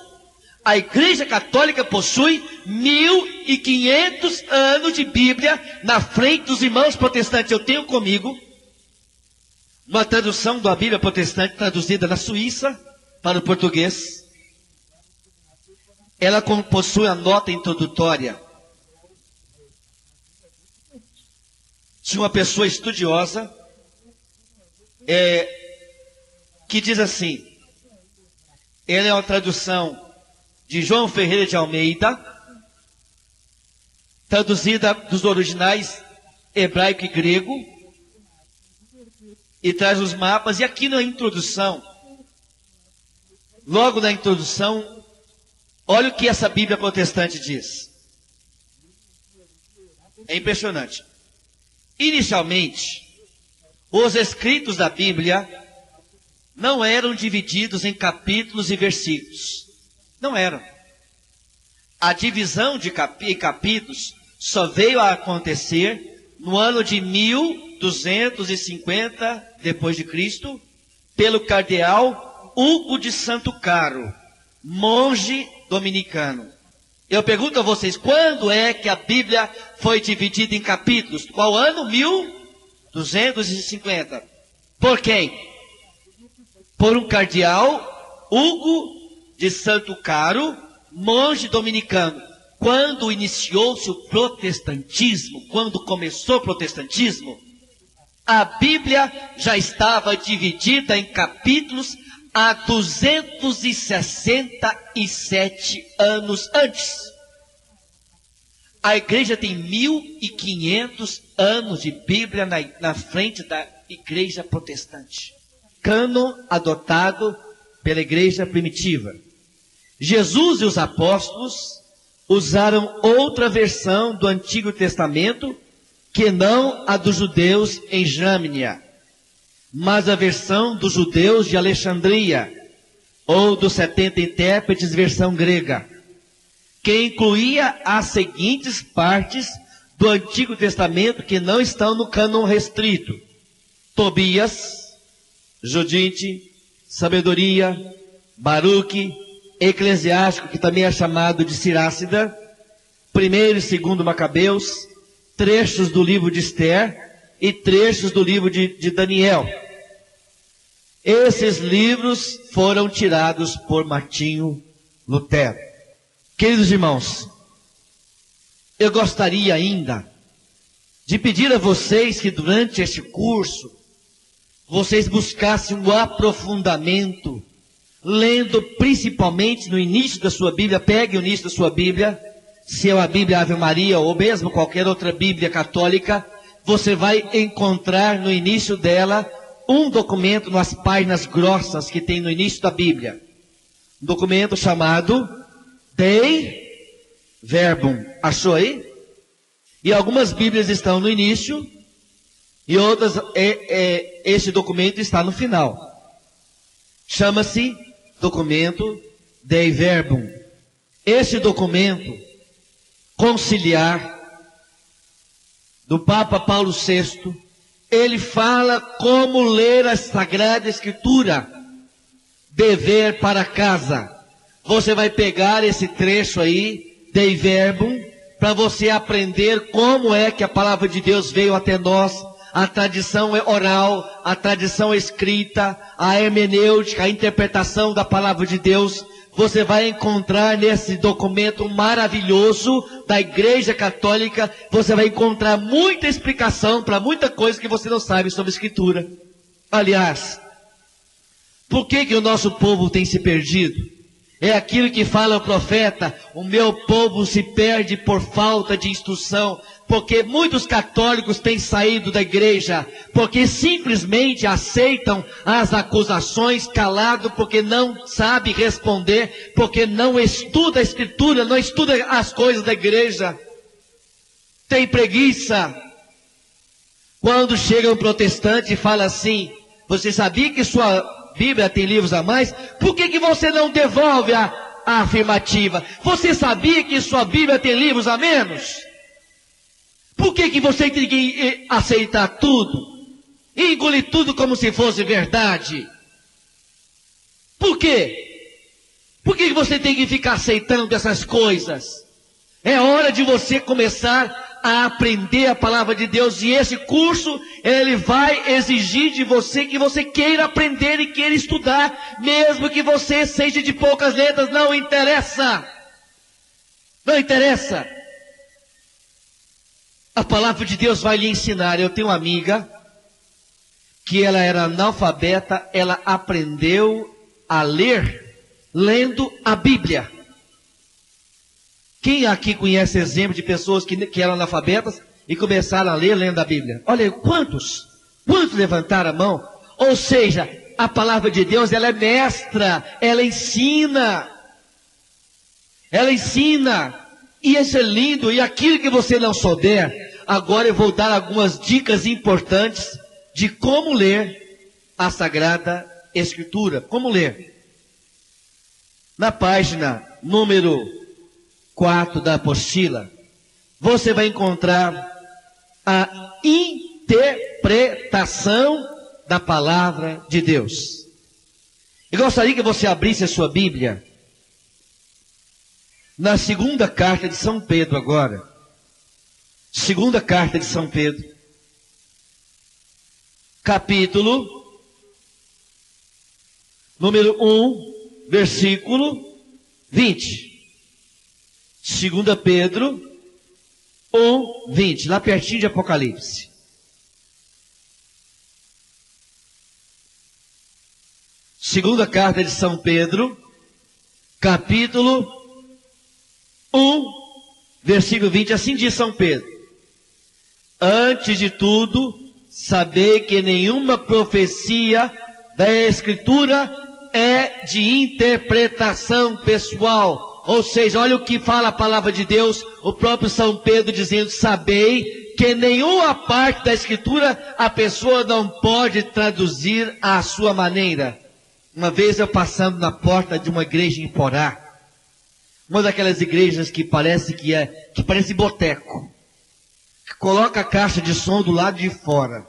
A Igreja Católica possui 1500 anos de Bíblia na frente dos irmãos protestantes. Eu tenho comigo uma tradução da Bíblia protestante, traduzida na Suíça para o português. Ela possui a nota introdutória de uma pessoa estudiosa, que diz assim, ela é uma tradução de João Ferreira de Almeida, traduzida dos originais hebraico e grego, e traz os mapas. E aqui na introdução, logo na introdução, olha o que essa Bíblia protestante diz. É impressionante. Inicialmente, os escritos da Bíblia não eram divididos em capítulos e versículos. Não eram. A divisão de capítulos só veio a acontecer no ano de 1250 depois de Cristo, pelo cardeal Hugo de Santo Caro, monge dominicano. Eu pergunto a vocês, quando é que a Bíblia foi dividida em capítulos? Qual ano? 1250. Por quem? Por um cardeal Hugo de Santo Caro, monge dominicano. Quando iniciou-se o protestantismo, quando começou o protestantismo, a Bíblia já estava dividida em capítulos há 267 anos antes. A igreja tem 1500 anos de Bíblia na frente da igreja protestante. Cânon adotado pela igreja primitiva. Jesus e os apóstolos usaram outra versão do Antigo Testamento, que não a dos judeus em Jâmnia, mas a versão dos judeus de Alexandria, ou dos 70 intérpretes, versão grega, que incluía as seguintes partes do Antigo Testamento que não estão no cânon restrito: Tobias, Judite, Sabedoria, Baruque, Eclesiástico, que também é chamado de Sirácida, 1º e 2º Macabeus, trechos do livro de Esther e trechos do livro de Daniel. Esses livros foram tirados por Martinho Lutero. Queridos irmãos, eu gostaria ainda de pedir a vocês que durante este curso, vocês buscassem um aprofundamento, lendo principalmente no início da sua Bíblia. Pegue o início da sua Bíblia, se é a Bíblia Ave Maria ou mesmo qualquer outra Bíblia católica, você vai encontrar no início dela um documento nas páginas grossas que tem no início da Bíblia. Um documento chamado Dei Verbum. Achou aí? E algumas Bíblias estão no início e outras, esse documento está no final. Chama-se documento Dei Verbum. Esse documento conciliar do Papa Paulo VI, ele fala como ler a Sagrada Escritura. Dever para casa. Você vai pegar esse trecho aí, Dei Verbum, para você aprender como é que a palavra de Deus veio até nós, a tradição oral, a tradição escrita, a hermenêutica, a interpretação da palavra de Deus. Você vai encontrar nesse documento maravilhoso da Igreja Católica, você vai encontrar muita explicação para muita coisa que você não sabe sobre a Escritura. Aliás, por que o nosso povo tem se perdido? É aquilo que fala o profeta: o meu povo se perde por falta de instrução. Porque muitos católicos têm saído da igreja, porque simplesmente aceitam as acusações calado, porque não sabe responder, porque não estuda a Escritura, não estuda as coisas da igreja. Tem preguiça. Quando chega um protestante e fala assim: você sabia que sua Bíblia tem livros a mais? Por que você não devolve a afirmativa? Você sabia que sua Bíblia tem livros a menos? Por que você tem que aceitar tudo? E engolir tudo como se fosse verdade? Por quê? Por que você tem que ficar aceitando essas coisas? É hora de você começar a aprender a palavra de Deus. E esse curso, ele vai exigir de você que você queira aprender e queira estudar. Mesmo que você seja de poucas letras, não interessa. Não interessa. A palavra de Deus vai lhe ensinar. Eu tenho uma amiga que ela era analfabeta, ela aprendeu a ler lendo a Bíblia. Quem aqui conhece exemplo de pessoas que eram analfabetas e começaram a ler lendo a Bíblia? Olha aí, quantos levantaram a mão? Ou seja, a palavra de Deus, ela é mestra, ela ensina. Ela ensina. E isso é lindo. E aquilo que você não souber, agora eu vou dar algumas dicas importantes de como ler a Sagrada Escritura. Como ler? Na página número 4 da apostila, você vai encontrar a interpretação da palavra de Deus. Eu gostaria que você abrisse a sua Bíblia na segunda carta de São Pedro agora. Segunda carta de São Pedro, capítulo número 1, versículo 20. 2 Pedro 1, 20, lá pertinho de Apocalipse. Segunda carta de São Pedro, capítulo 1, versículo 20, assim diz São Pedro: antes de tudo, sabei que nenhuma profecia da Escritura é de interpretação pessoal. Ou seja, olha o que fala a palavra de Deus, o próprio São Pedro dizendo: sabei que nenhuma parte da Escritura a pessoa não pode traduzir à sua maneira. Uma vez eu passando na porta de uma igreja em Porá, uma daquelas igrejas que parece boteco, que coloca a caixa de som do lado de fora,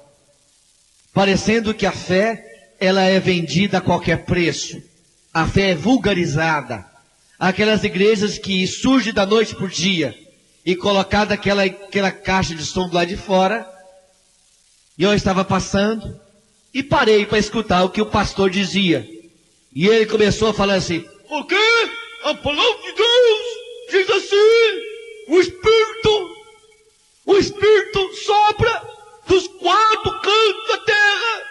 parecendo que a fé, ela é vendida a qualquer preço. A fé é vulgarizada. Aquelas igrejas que surgem da noite por dia e colocada aquela caixa de som do lado de fora. E eu estava passando e parei para escutar o que o pastor dizia. E ele começou a falar assim: porque a palavra de Deus diz assim, o Espírito sopra dos 4 cantos da terra.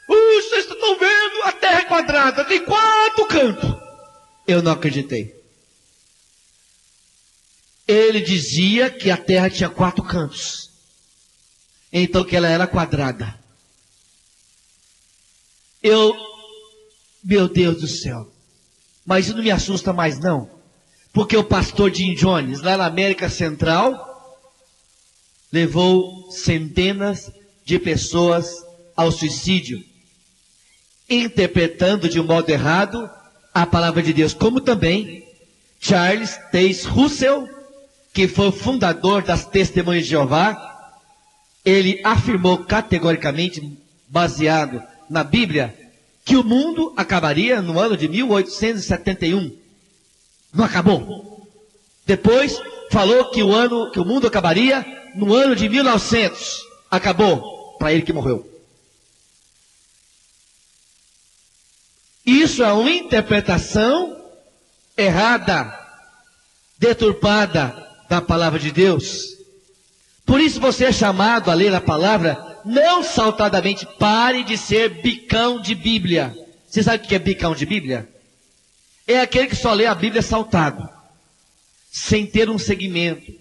Vocês estão vendo? A terra é quadrada, tem 4 cantos. Eu não acreditei. Ele dizia que a terra tinha 4 cantos, então que ela era quadrada. Meu Deus do céu, mas isso não me assusta mais não, porque o pastor Jim Jones, lá na América Central, levou centenas de pessoas ao suicídio, interpretando de um modo errado a palavra de Deus, como também Charles Taze Russell, que foi o fundador das Testemunhas de Jeová. Ele afirmou categoricamente, baseado na Bíblia, que o mundo acabaria no ano de 1871. Não acabou. Depois falou que o mundo acabaria no ano de 1900. Acabou. Para ele que morreu. Isso é uma interpretação errada, deturpada da palavra de Deus. Por isso você é chamado a ler a palavra não saltadamente. Pare de ser bicão de Bíblia. Você sabe o que é bicão de Bíblia? É aquele que só lê a Bíblia saltado, sem ter um segmento.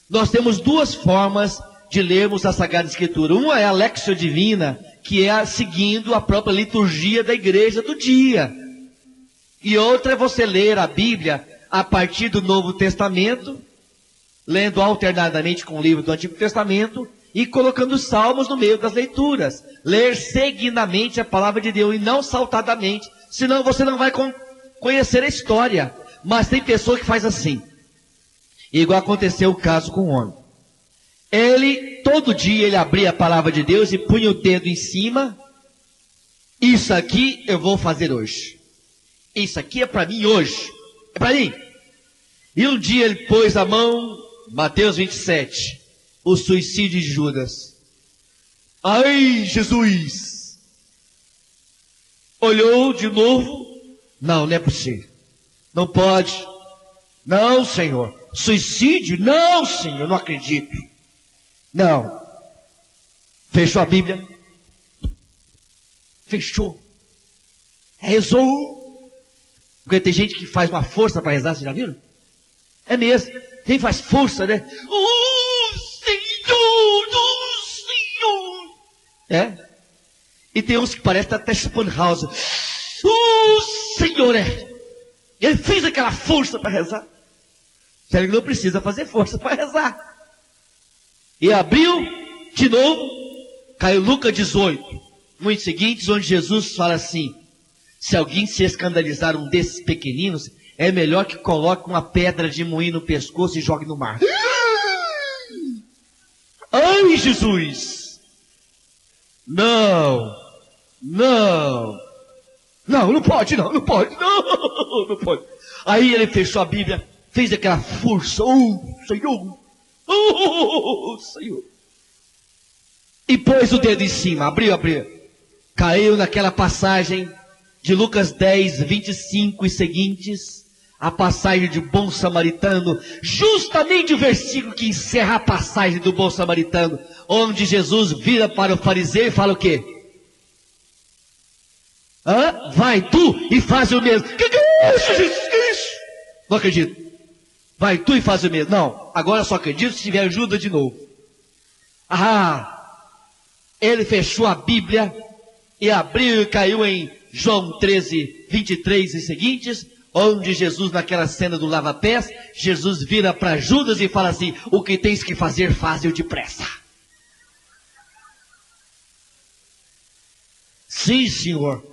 Nós temos 2 formas de lermos a Sagrada Escritura. Uma é a Lexio Divina, que é seguindo a própria liturgia da igreja do dia. E outra é você ler a Bíblia a partir do Novo Testamento, lendo alternadamente com o livro do Antigo Testamento e colocando os salmos no meio das leituras. Ler seguidamente a palavra de Deus e não saltadamente, senão você não vai conhecer a história. Mas tem pessoa que faz assim, igual aconteceu o caso com o homem. Todo dia ele abria a palavra de Deus e punha o dedo em cima. Isso aqui eu vou fazer hoje. Isso aqui é para mim hoje. É para mim. E um dia ele pôs a mão, Mateus 27, o suicídio de Judas. Ai, Jesus! Olhou de novo. Não é possível. Não pode. Não, Senhor. Suicídio? Não, Senhor, não acredito. Não. Fechou a Bíblia. Fechou. Rezou. Porque tem gente que faz uma força para rezar, vocês já viram? É mesmo. Quem faz força, né? Senhor. É. E tem uns que parecem até Schopenhauer. Senhor, ele fez aquela força para rezar. Sério que não precisa fazer força para rezar. E abriu de novo, caiu Lucas 18, muitos seguintes, onde Jesus fala assim: se alguém se escandalizar um desses pequeninos, é melhor que coloque uma pedra de moinho no pescoço e jogue no mar. Ai, Jesus! Não pode, não pode. Aí ele fechou a Bíblia, fez aquela força, Senhor, Senhor. E pôs o dedo em cima, abriu. Caiu naquela passagem de Lucas 10, 25 e seguintes, a passagem de bom samaritano, justamente o versículo que encerra a passagem do bom samaritano, onde Jesus vira para o fariseu e fala o quê? Vai tu e faz o mesmo. Que é isso, Jesus? Que é isso? Não acredito. Vai tu e faz o mesmo. Não, agora eu só acredito se tiver ajuda de novo. Ele fechou a Bíblia e abriu e caiu em João 13, 23 e seguintes, onde Jesus, naquela cena do lava-pés, Jesus vira para Judas e fala assim: o que tens que fazer, faz-o depressa. Sim, Senhor.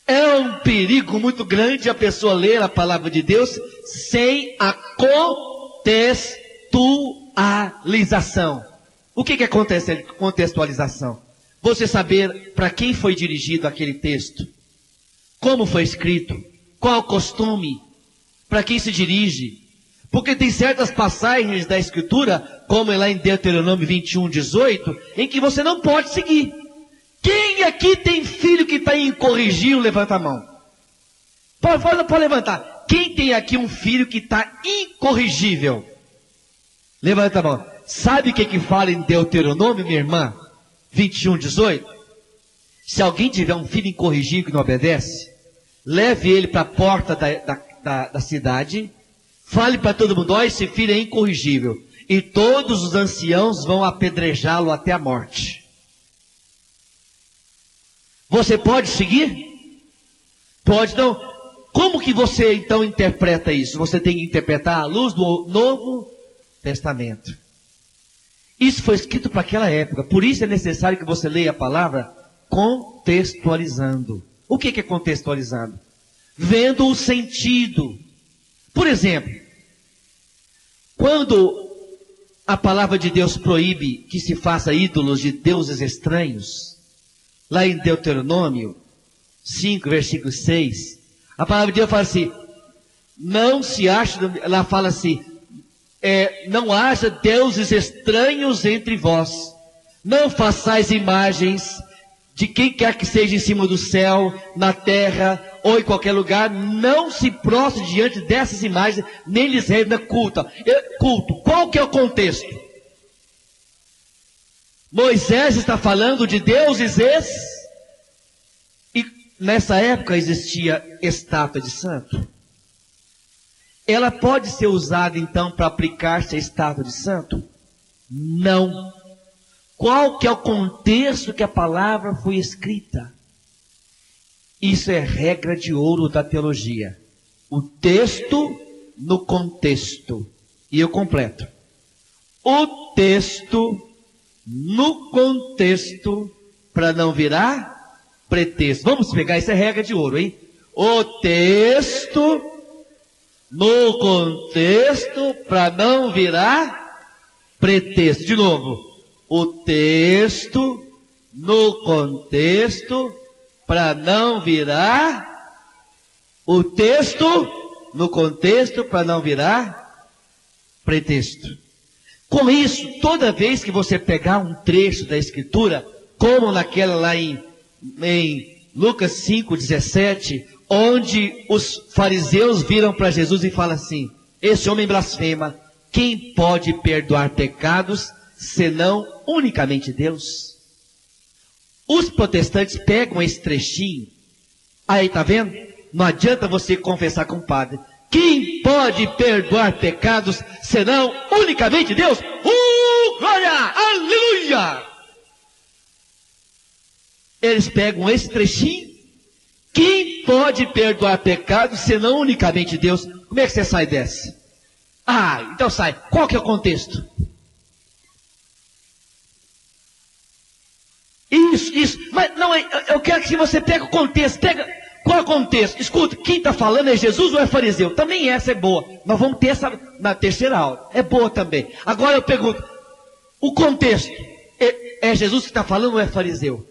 É um perigo muito grande a pessoa ler a palavra de Deus sem a contextualização. O que é contextualização? Você saber para quem foi dirigido aquele texto, como foi escrito, qual o costume, para quem se dirige. Porque tem certas passagens da Escritura, como é lá em Deuteronômio 21, 18, em que você não pode seguir. Quem aqui tem filho que está incorrigível, levanta a mão. Pode levantar. Quem tem aqui um filho que está incorrigível? Levanta a mão. Sabe o que fala em Deuteronômio, minha irmã? 21, 18. Se alguém tiver um filho incorrigível que não obedece, leve ele para a porta da cidade, fale para todo mundo: ó, esse filho é incorrigível, e todos os anciãos vão apedrejá-lo até a morte. Você pode seguir? Pode. Então, como que você então interpreta isso? Você tem que interpretar à luz do Novo Testamento. Isso foi escrito para aquela época. Por isso é necessário que você leia a palavra contextualizando. O que é contextualizando? Vendo o sentido. Por exemplo, quando a palavra de Deus proíbe que se faça ídolos de deuses estranhos, lá em Deuteronômio 5, versículo 6, a palavra de Deus fala assim: não se acha, ela fala assim, não haja deuses estranhos entre vós, não façais imagens de quem quer que seja em cima do céu, na terra ou em qualquer lugar, não se prostre diante dessas imagens, nem lhes renda culto. Qual que é o contexto? Moisés está falando de deuses e nessa época existia estátua de santo. Ela pode ser usada então para aplicar-se a estátua de santo? Não. Qual que é o contexto que a palavra foi escrita? Isso é regra de ouro da teologia. O texto no contexto. E eu completo. O texto no contexto, para não virar pretexto. Vamos pegar, isso é regra de ouro, hein? O texto no contexto, para não virar pretexto. De novo. O texto no contexto, para não virar. O texto no contexto, para não virar pretexto. Com isso, toda vez que você pegar um trecho da Escritura, como naquela lá em Lucas 5:17, onde os fariseus viram para Jesus e falam assim: esse homem blasfema, quem pode perdoar pecados, senão unicamente Deus? Os protestantes pegam esse trechinho, aí tá vendo? Não adianta você confessar com o padre: quem pode perdoar pecados, senão unicamente Deus? Glória! Aleluia! Eles pegam esse trechinho: quem pode perdoar pecados, senão unicamente Deus? Como é que você sai dessa? Então sai. Qual que é o contexto? Isso. Mas não, eu quero que você pegue o contexto. Qual é o contexto? Escuta, quem está falando é Jesus ou é fariseu? Também essa é boa. Nós vamos ter essa na terceira aula. É boa também. Agora eu pergunto, o contexto, é Jesus que está falando ou é fariseu?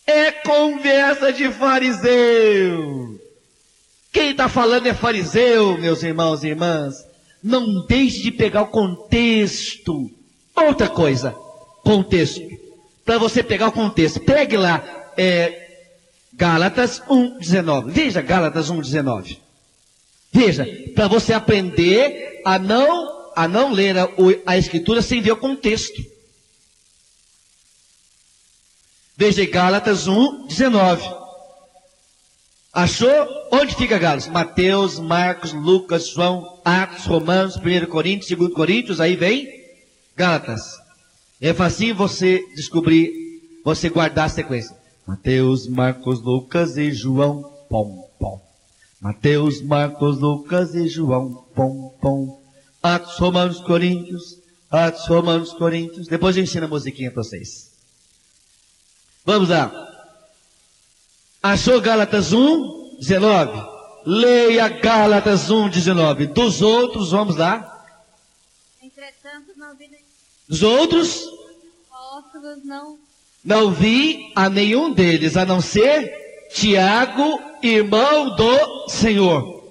É conversa de fariseu. Quem está falando é fariseu, meus irmãos e irmãs. Não deixe de pegar o contexto. Outra coisa, contexto. Para você pegar o contexto, pegue lá Gálatas 1:19. Veja Gálatas 1:19. Veja, para você aprender a não ler a Escritura sem ver o contexto. Veja Gálatas 1:19. Achou? Onde fica Gálatas? Mateus, Marcos, Lucas, João, Atos, Romanos, 1 Coríntios, 2 Coríntios, aí vem Gálatas. É facinho você descobrir, você guardar a sequência. Mateus, Marcos, Lucas e João, pom, pom. Mateus, Marcos, Lucas e João, pom, pom. Atos, Romanos, Coríntios, Atos, Romanos, Coríntios. Depois eu ensino a musiquinha para vocês. Vamos lá. Achou Gálatas 1, 19? Leia Gálatas 1, 19. Dos outros, vamos lá. Entretanto, não vi Dos outros, apóstolos, não vi a nenhum deles, a não ser Tiago, irmão do Senhor.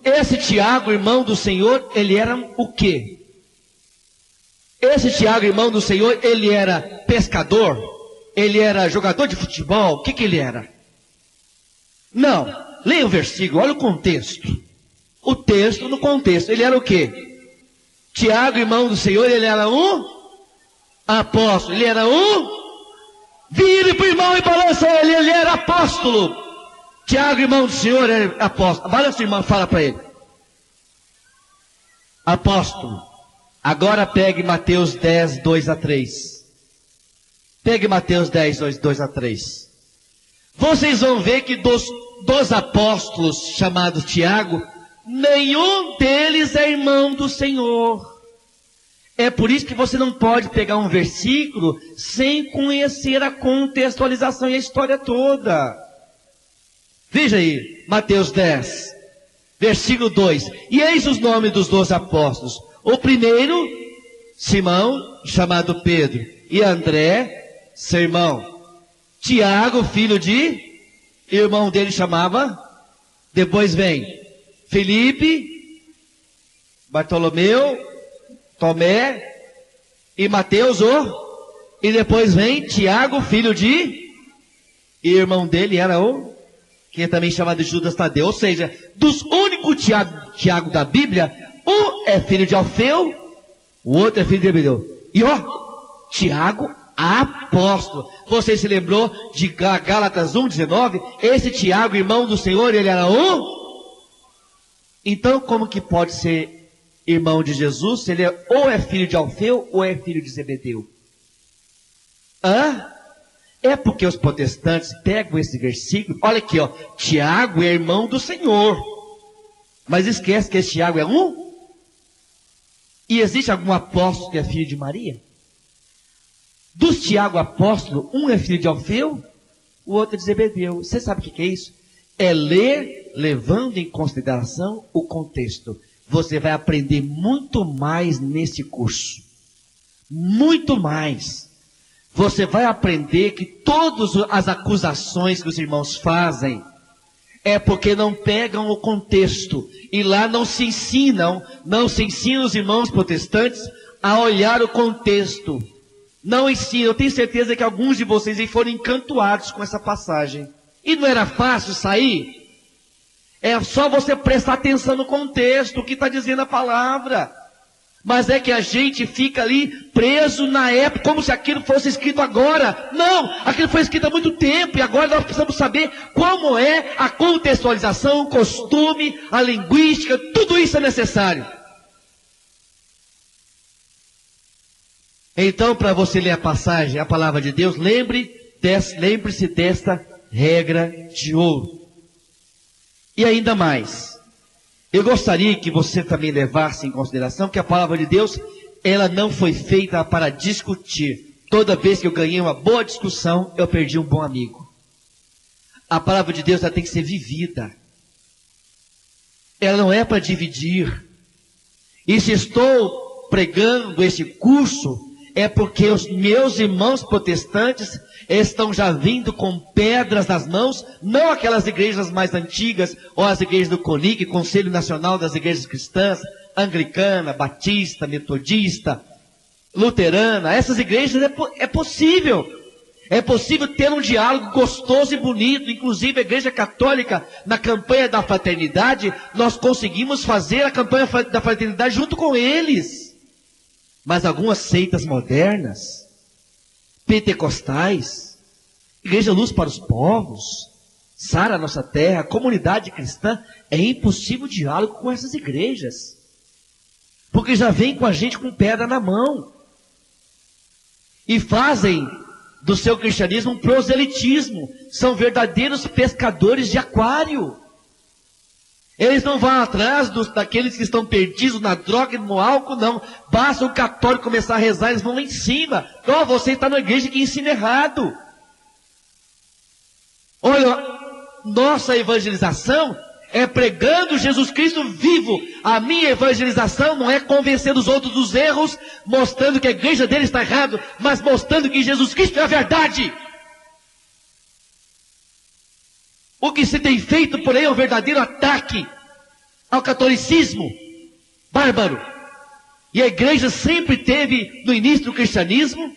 Esse Tiago, irmão do Senhor, ele era o quê? Esse Tiago, irmão do Senhor, ele era pescador? Ele era jogador de futebol? O que ele era? Não, leia o versículo, olha o contexto. O texto no contexto, ele era o quê? Tiago, irmão do Senhor, ele era um apóstolo, ele era um... Vire para o irmão e balança ele era apóstolo. Tiago, irmão do Senhor, é apóstolo. Balança o irmão, fala para ele. Apóstolo. Agora pegue Mateus 10, 2 a 3. Pegue Mateus 10, 2 a 3. Vocês vão ver que dos apóstolos chamados Tiago, nenhum deles é irmão do Senhor. É por isso que você não pode pegar um versículo sem conhecer a contextualização e a história toda. Veja aí, Mateus 10, versículo 2. E eis os nomes dos 12 apóstolos. O primeiro, Simão, chamado Pedro, e André, seu irmão. Tiago, filho de, irmão dele chamava. Depois vem Felipe, Bartolomeu, Tomé e Mateus, e depois vem Tiago, filho de, e irmão dele era que é também chamado de Judas Tadeu. Ou seja, dos únicos Tiago da Bíblia, um é filho de Alfeu, o outro é filho de Zebedeu. E Tiago, apóstolo. Você se lembrou de Gálatas 1, 19? Esse Tiago, irmão do Senhor, ele era Então, como que pode ser irmão de Jesus, se ele ou é filho de Alfeu ou é filho de Zebedeu? É porque os protestantes pegam esse versículo, olha aqui, Tiago é irmão do Senhor, mas esquece que esse Tiago é E existe algum apóstolo que é filho de Maria? Dos Tiago apóstolo, um é filho de Alfeu, o outro é de Zebedeu. Você sabe o que é isso? É ler levando em consideração o contexto. Você vai aprender muito mais nesse curso. Muito mais. Você vai aprender que todas as acusações que os irmãos fazem é porque não pegam o contexto. E lá não se ensina os irmãos protestantes a olhar o contexto. Não ensina. Eu tenho certeza que alguns de vocês aí foram encantados com essa passagem. E não era fácil sair? É só você prestar atenção no contexto, o que está dizendo a palavra. Mas é que a gente fica ali preso na época, como se aquilo fosse escrito agora. Não, aquilo foi escrito há muito tempo, e agora nós precisamos saber como é a contextualização, o costume, a linguística, tudo isso é necessário. Então, para você ler a passagem, a palavra de Deus, lembre-se desta regra de ouro. E ainda mais, eu gostaria que você também levasse em consideração que a palavra de Deus, ela não foi feita para discutir. Toda vez que eu ganhei uma boa discussão, eu perdi um bom amigo. A palavra de Deus, ela tem que ser vivida. Ela não é para dividir. E se estou pregando esse curso, é porque os meus irmãos protestantes estão já vindo com pedras nas mãos, não aquelas igrejas mais antigas, ou as igrejas do CONIC, Conselho Nacional das Igrejas Cristãs, Anglicana, Batista, Metodista, Luterana. Essas igrejas é possível ter um diálogo gostoso e bonito. Inclusive a Igreja Católica, na campanha da fraternidade, nós conseguimos fazer a campanha da fraternidade junto com eles. Mas algumas seitas modernas, pentecostais, Igreja Luz para os Povos, Sara Nossa Terra, Comunidade Cristã, é impossível diálogo com essas igrejas, porque já vem com a gente com pedra na mão, e fazem do seu cristianismo um proselitismo. São verdadeiros pescadores de aquário. Eles não vão atrás daqueles que estão perdidos na droga e no álcool, não. Basta o católico começar a rezar, eles vão lá em cima. Então, você está na igreja que ensina errado. Olha, nossa evangelização é pregando Jesus Cristo vivo. A minha evangelização não é convencer os outros dos erros, mostrando que a igreja dele está errado, mas mostrando que Jesus Cristo é a verdade. O que se tem feito por aí é um verdadeiro ataque ao catolicismo bárbaro. E a igreja sempre teve, no início do cristianismo,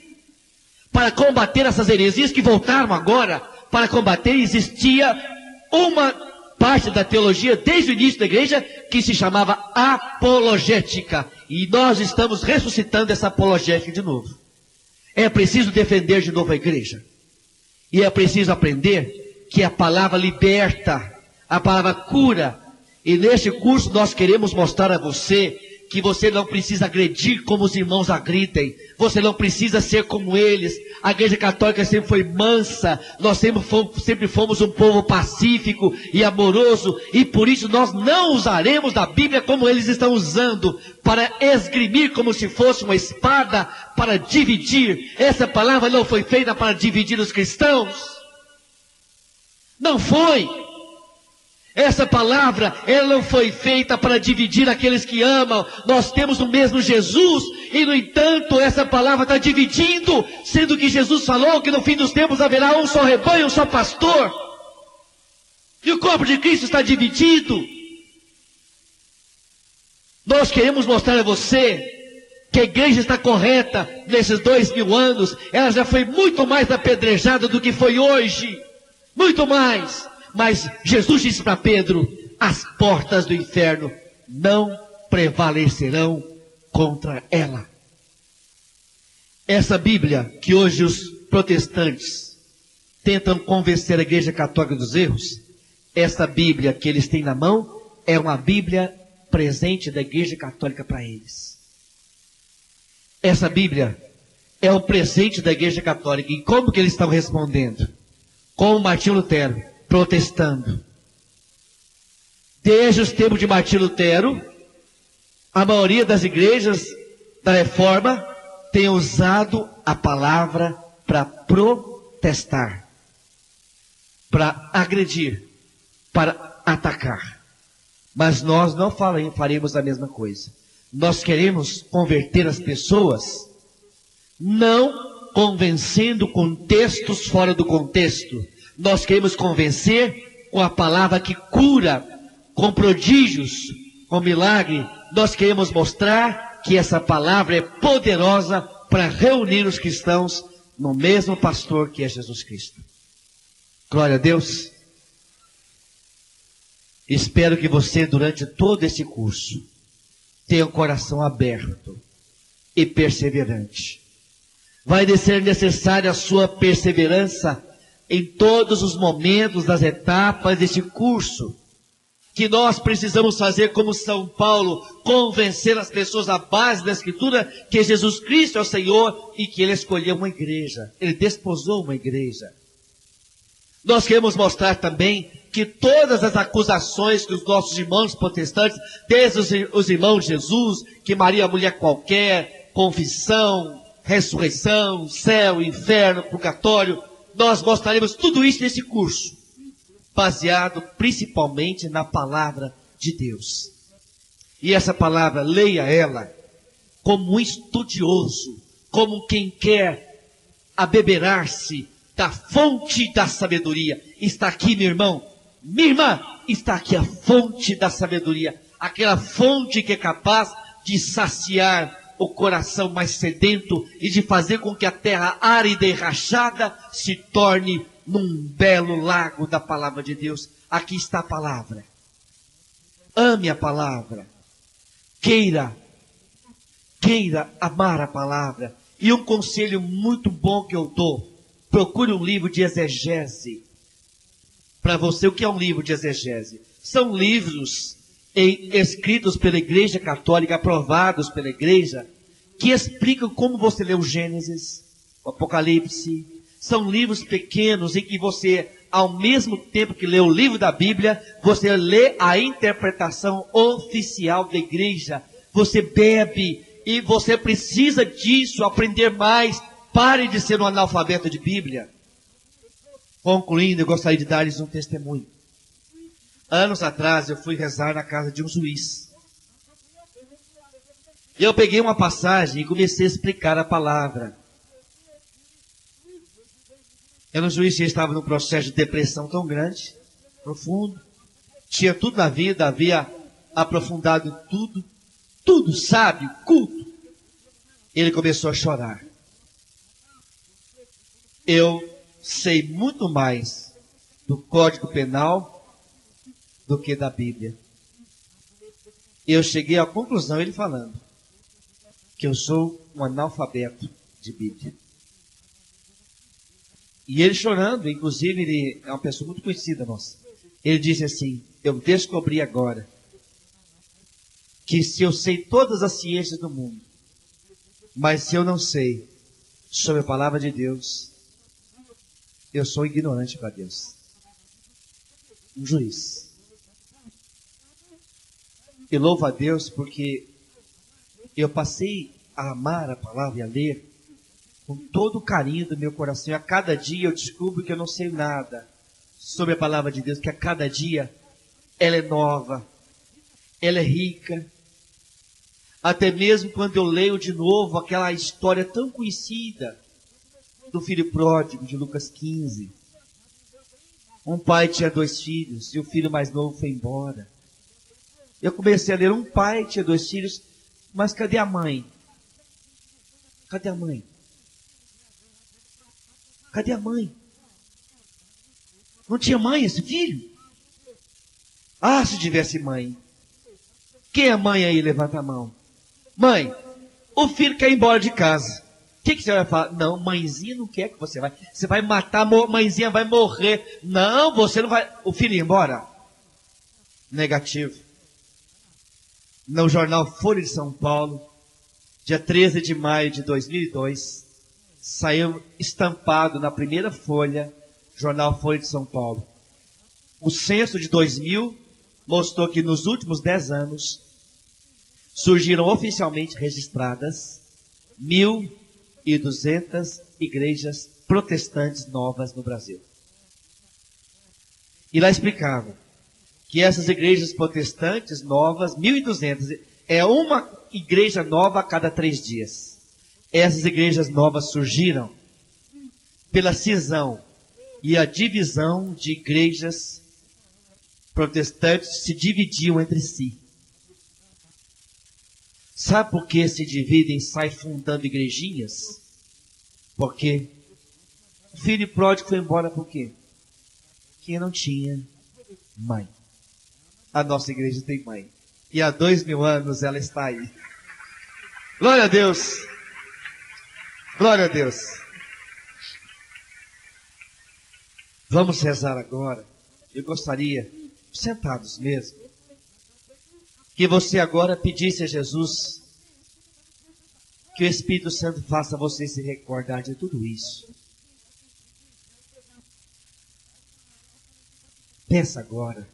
para combater essas heresias que voltaram agora, para combater, existia uma parte da teologia desde o início da igreja que se chamava apologética. E nós estamos ressuscitando essa apologética de novo. É preciso defender de novo a igreja. E é preciso aprender que a palavra liberta, a palavra cura. E neste curso nós queremos mostrar a você que você não precisa agredir como os irmãos agridem. Você não precisa ser como eles. A igreja católica sempre foi mansa. Nós sempre fomos um povo pacífico e amoroso. E por isso nós não usaremos da Bíblia como eles estão usando, para esgrimir como se fosse uma espada, para dividir. Essa palavra não foi feita para dividir os cristãos. Não foi. Essa palavra, ela não foi feita para dividir aqueles que amam. Nós temos o mesmo Jesus, e no entanto, essa palavra está dividindo, sendo que Jesus falou que no fim dos tempos haverá um só rebanho, um só pastor. E o corpo de Cristo está dividido. Nós queremos mostrar a você que a igreja está correta nesses 2000 anos. Ela já foi muito mais apedrejada do que foi hoje. Muito mais. Mas Jesus disse para Pedro: as portas do inferno não prevalecerão contra ela. Essa Bíblia que hoje os protestantes tentam convencer a igreja católica dos erros, essa Bíblia que eles têm na mão é uma Bíblia presente da igreja católica para eles. Essa Bíblia é um presente da igreja católica. E como que eles estão respondendo? Como Martinho Lutero, protestando. Desde os tempos de Martinho Lutero, a maioria das igrejas da Reforma tem usado a palavra para protestar, para agredir, para atacar. Mas nós não faremos a mesma coisa. Nós queremos converter as pessoas, não convencendo com textos fora do contexto. Nós queremos convencer com a palavra que cura, com prodígios, com milagre. Nós queremos mostrar que essa palavra é poderosa para reunir os cristãos no mesmo pastor que é Jesus Cristo. Glória a Deus. Espero que você, durante todo esse curso, tenha um coração aberto e perseverante. Vai ser necessária a sua perseverança em todos os momentos das etapas deste curso, que nós precisamos fazer como São Paulo, convencer as pessoas à base da Escritura que Jesus Cristo é o Senhor e que Ele escolheu uma igreja, Ele desposou uma igreja. Nós queremos mostrar também que todas as acusações que os nossos irmãos protestantes, desde os irmãos de Jesus, que Maria é mulher qualquer, confissão, ressurreição, céu, inferno, purgatório, nós mostraremos tudo isso nesse curso, baseado principalmente na palavra de Deus. E essa palavra, leia ela como um estudioso, como quem quer abeberar-se da fonte da sabedoria. Está aqui, meu irmão, minha irmã, está aqui a fonte da sabedoria, aquela fonte que é capaz de saciar o coração mais sedento e de fazer com que a terra árida e rachada se torne num belo lago da palavra de Deus. Aqui está a palavra. Ame a palavra. Queira amar a palavra. E um conselho muito bom que eu dou: procure um livro de exegese. Para você, o que é um livro de exegese? São livros escritos pela Igreja Católica, aprovados pela Igreja, que explicam como você lê o Gênesis, o Apocalipse, São livros pequenos em que você, ao mesmo tempo que lê o livro da Bíblia, você lê a interpretação oficial da igreja. Você bebe e você precisa disso, aprender mais. Pare de ser um analfabeto de Bíblia. Concluindo, eu gostaria de dar-lhes um testemunho. Anos atrás, eu fui rezar na casa de um juiz. Eu peguei uma passagem e comecei a explicar a palavra. O juiz já estava num processo de depressão tão grande, profundo. Tinha tudo na vida, havia aprofundado tudo, sábio, culto. Ele começou a chorar. Eu sei muito mais do Código Penal do que da Bíblia. Eu cheguei à conclusão, ele falando, que eu sou um analfabeto de Bíblia. E ele chorando, inclusive ele é uma pessoa muito conhecida nossa. Ele disse assim, eu descobri agora que se eu sei todas as ciências do mundo, mas se eu não sei sobre a palavra de Deus, eu sou ignorante para Deus. Um juiz. E louvo a Deus porque eu passei a amar a palavra e a ler com todo o carinho do meu coração. E a cada dia eu descubro que eu não sei nada sobre a palavra de Deus, que a cada dia ela é nova, ela é rica. Até mesmo quando eu leio de novo aquela história tão conhecida do filho pródigo de Lucas 15. Um pai tinha 2 filhos e o filho mais novo foi embora. Eu comecei a ler, um pai tinha 2 filhos, mas cadê a mãe? Cadê a mãe? Cadê a mãe? Não tinha mãe esse filho? Ah, se tivesse mãe. Quem é mãe aí? Levanta a mão. Mãe, o filho quer ir embora de casa. O que você vai falar? Não, mãezinha não quer que você vai. Você vai matar, mãezinha vai morrer. Não, você não vai. O filho ir embora? Negativo. No jornal Folha de São Paulo, dia 13 de maio de 2002, saiu estampado na primeira folha, jornal Folha de São Paulo. O censo de 2000 mostrou que nos últimos 10 anos surgiram oficialmente registradas 1.200 igrejas protestantes novas no Brasil. E lá explicava que essas igrejas protestantes novas, 1.200, é uma igreja nova a cada 3 dias. Essas igrejas novas surgiram pela cisão e a divisão de igrejas protestantes se dividiam entre si. Sabe por que se dividem e saem fundando igrejinhas? Porque o filho pródigo foi embora por quê? Porque não tinha mãe. A nossa igreja tem mãe. E há 2000 anos ela está aí. Glória a Deus. Glória a Deus. Vamos rezar agora. Eu gostaria, sentados mesmo, que você agora pedisse a Jesus que o Espírito Santo faça você se recordar de tudo isso. Pensa agora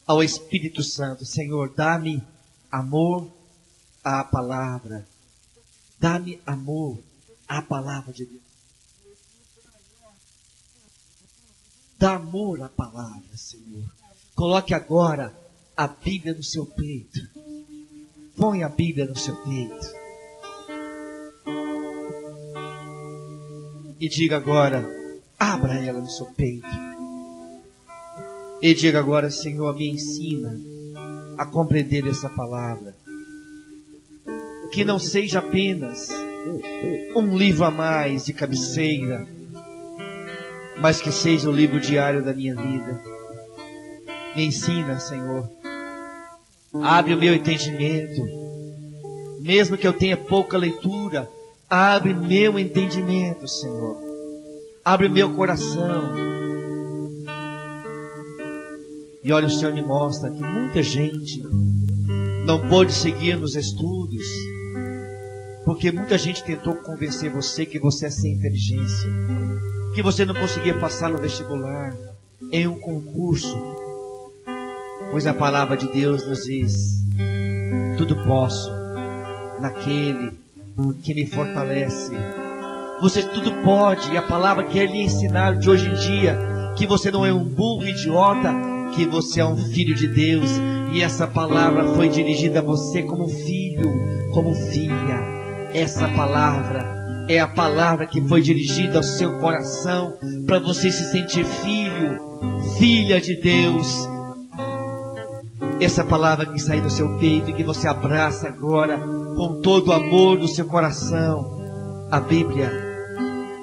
ao Espírito Santo, Senhor, dá-me amor à palavra. Dá-me amor à palavra de Deus. Dá amor à palavra, Senhor. Coloque agora a Bíblia no seu peito. Põe a Bíblia no seu peito. E diga agora, abra ela no seu peito. E diga agora, Senhor, me ensina a compreender essa palavra. Que não seja apenas um livro a mais de cabeceira, mas que seja o livro diário da minha vida. Me ensina, Senhor. Abre o meu entendimento. Mesmo que eu tenha pouca leitura, abre meu entendimento, Senhor. Abre o meu coração. E olha, o Senhor me mostra que muita gente não pôde seguir nos estudos, porque muita gente tentou convencer você que você é sem inteligência. que você não conseguia passar no vestibular, em um concurso, pois a palavra de Deus nos diz: tudo posso naquele que me fortalece. Você tudo pode, e a palavra quer lhe ensinar de hoje em dia que você não é um burro idiota, que você é um filho de Deus, e essa palavra foi dirigida a você como filho, como filha. Essa palavra é a palavra que foi dirigida ao seu coração, para você se sentir filho, filha de Deus. Essa palavra que sai do seu peito e que você abraça agora com todo o amor do seu coração. A Bíblia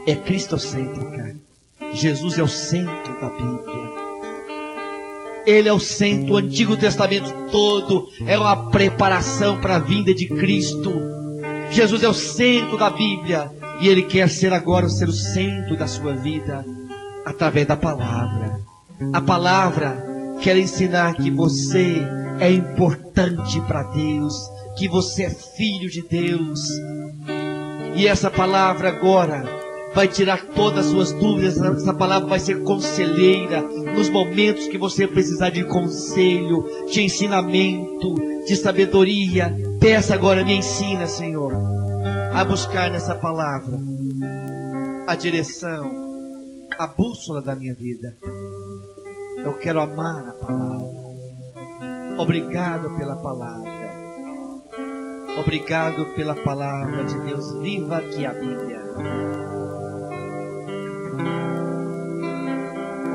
é cristocêntrica. Jesus é o centro da Bíblia. Ele é o centro. O Antigo Testamento todo é uma preparação para a vinda de Cristo. Jesus é o centro da Bíblia, e Ele quer ser agora ser o centro da sua vida, através da palavra. A palavra quer ensinar que você é importante para Deus, que você é filho de Deus. E essa palavra agora vai tirar todas as suas dúvidas. Essa palavra vai ser conselheira nos momentos que você precisar de conselho, de ensinamento, de sabedoria. Peça agora: me ensina, Senhor, a buscar nessa palavra a direção, a bússola da minha vida. Eu quero amar a palavra. Obrigado pela palavra. Obrigado pela palavra de Deus viva, que é a Bíblia.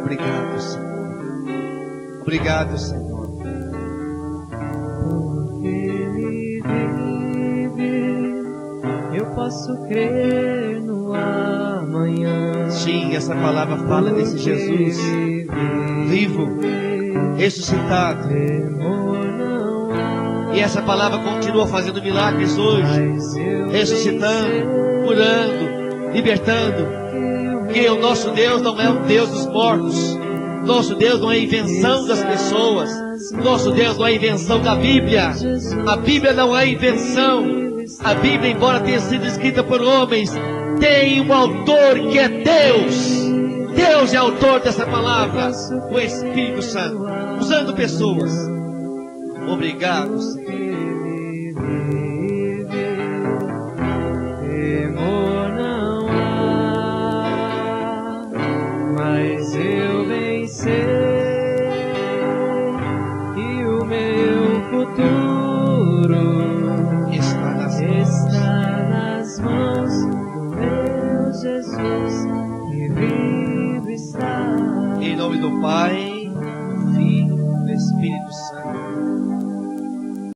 Obrigado, Senhor. Obrigado, Senhor. Eu posso crer no amanhã. Sim, essa palavra fala desse Jesus vivo, ressuscitado. E essa palavra continua fazendo milagres hoje, ressuscitando, curando, libertando. Porque o nosso Deus não é um Deus dos mortos. Nosso Deus não é invenção das pessoas. Nosso Deus não é invenção da Bíblia. A Bíblia não é invenção. A Bíblia, embora tenha sido escrita por homens, tem um autor que é Deus. Deus é autor dessa palavra, o Espírito Santo, usando pessoas. Obrigado, Senhor. Temor não há, mas eu venci, e o meu futuro Está nas mãos do meu Jesus, que vive está. Em nome do Pai, do Filho e do Espírito Santo.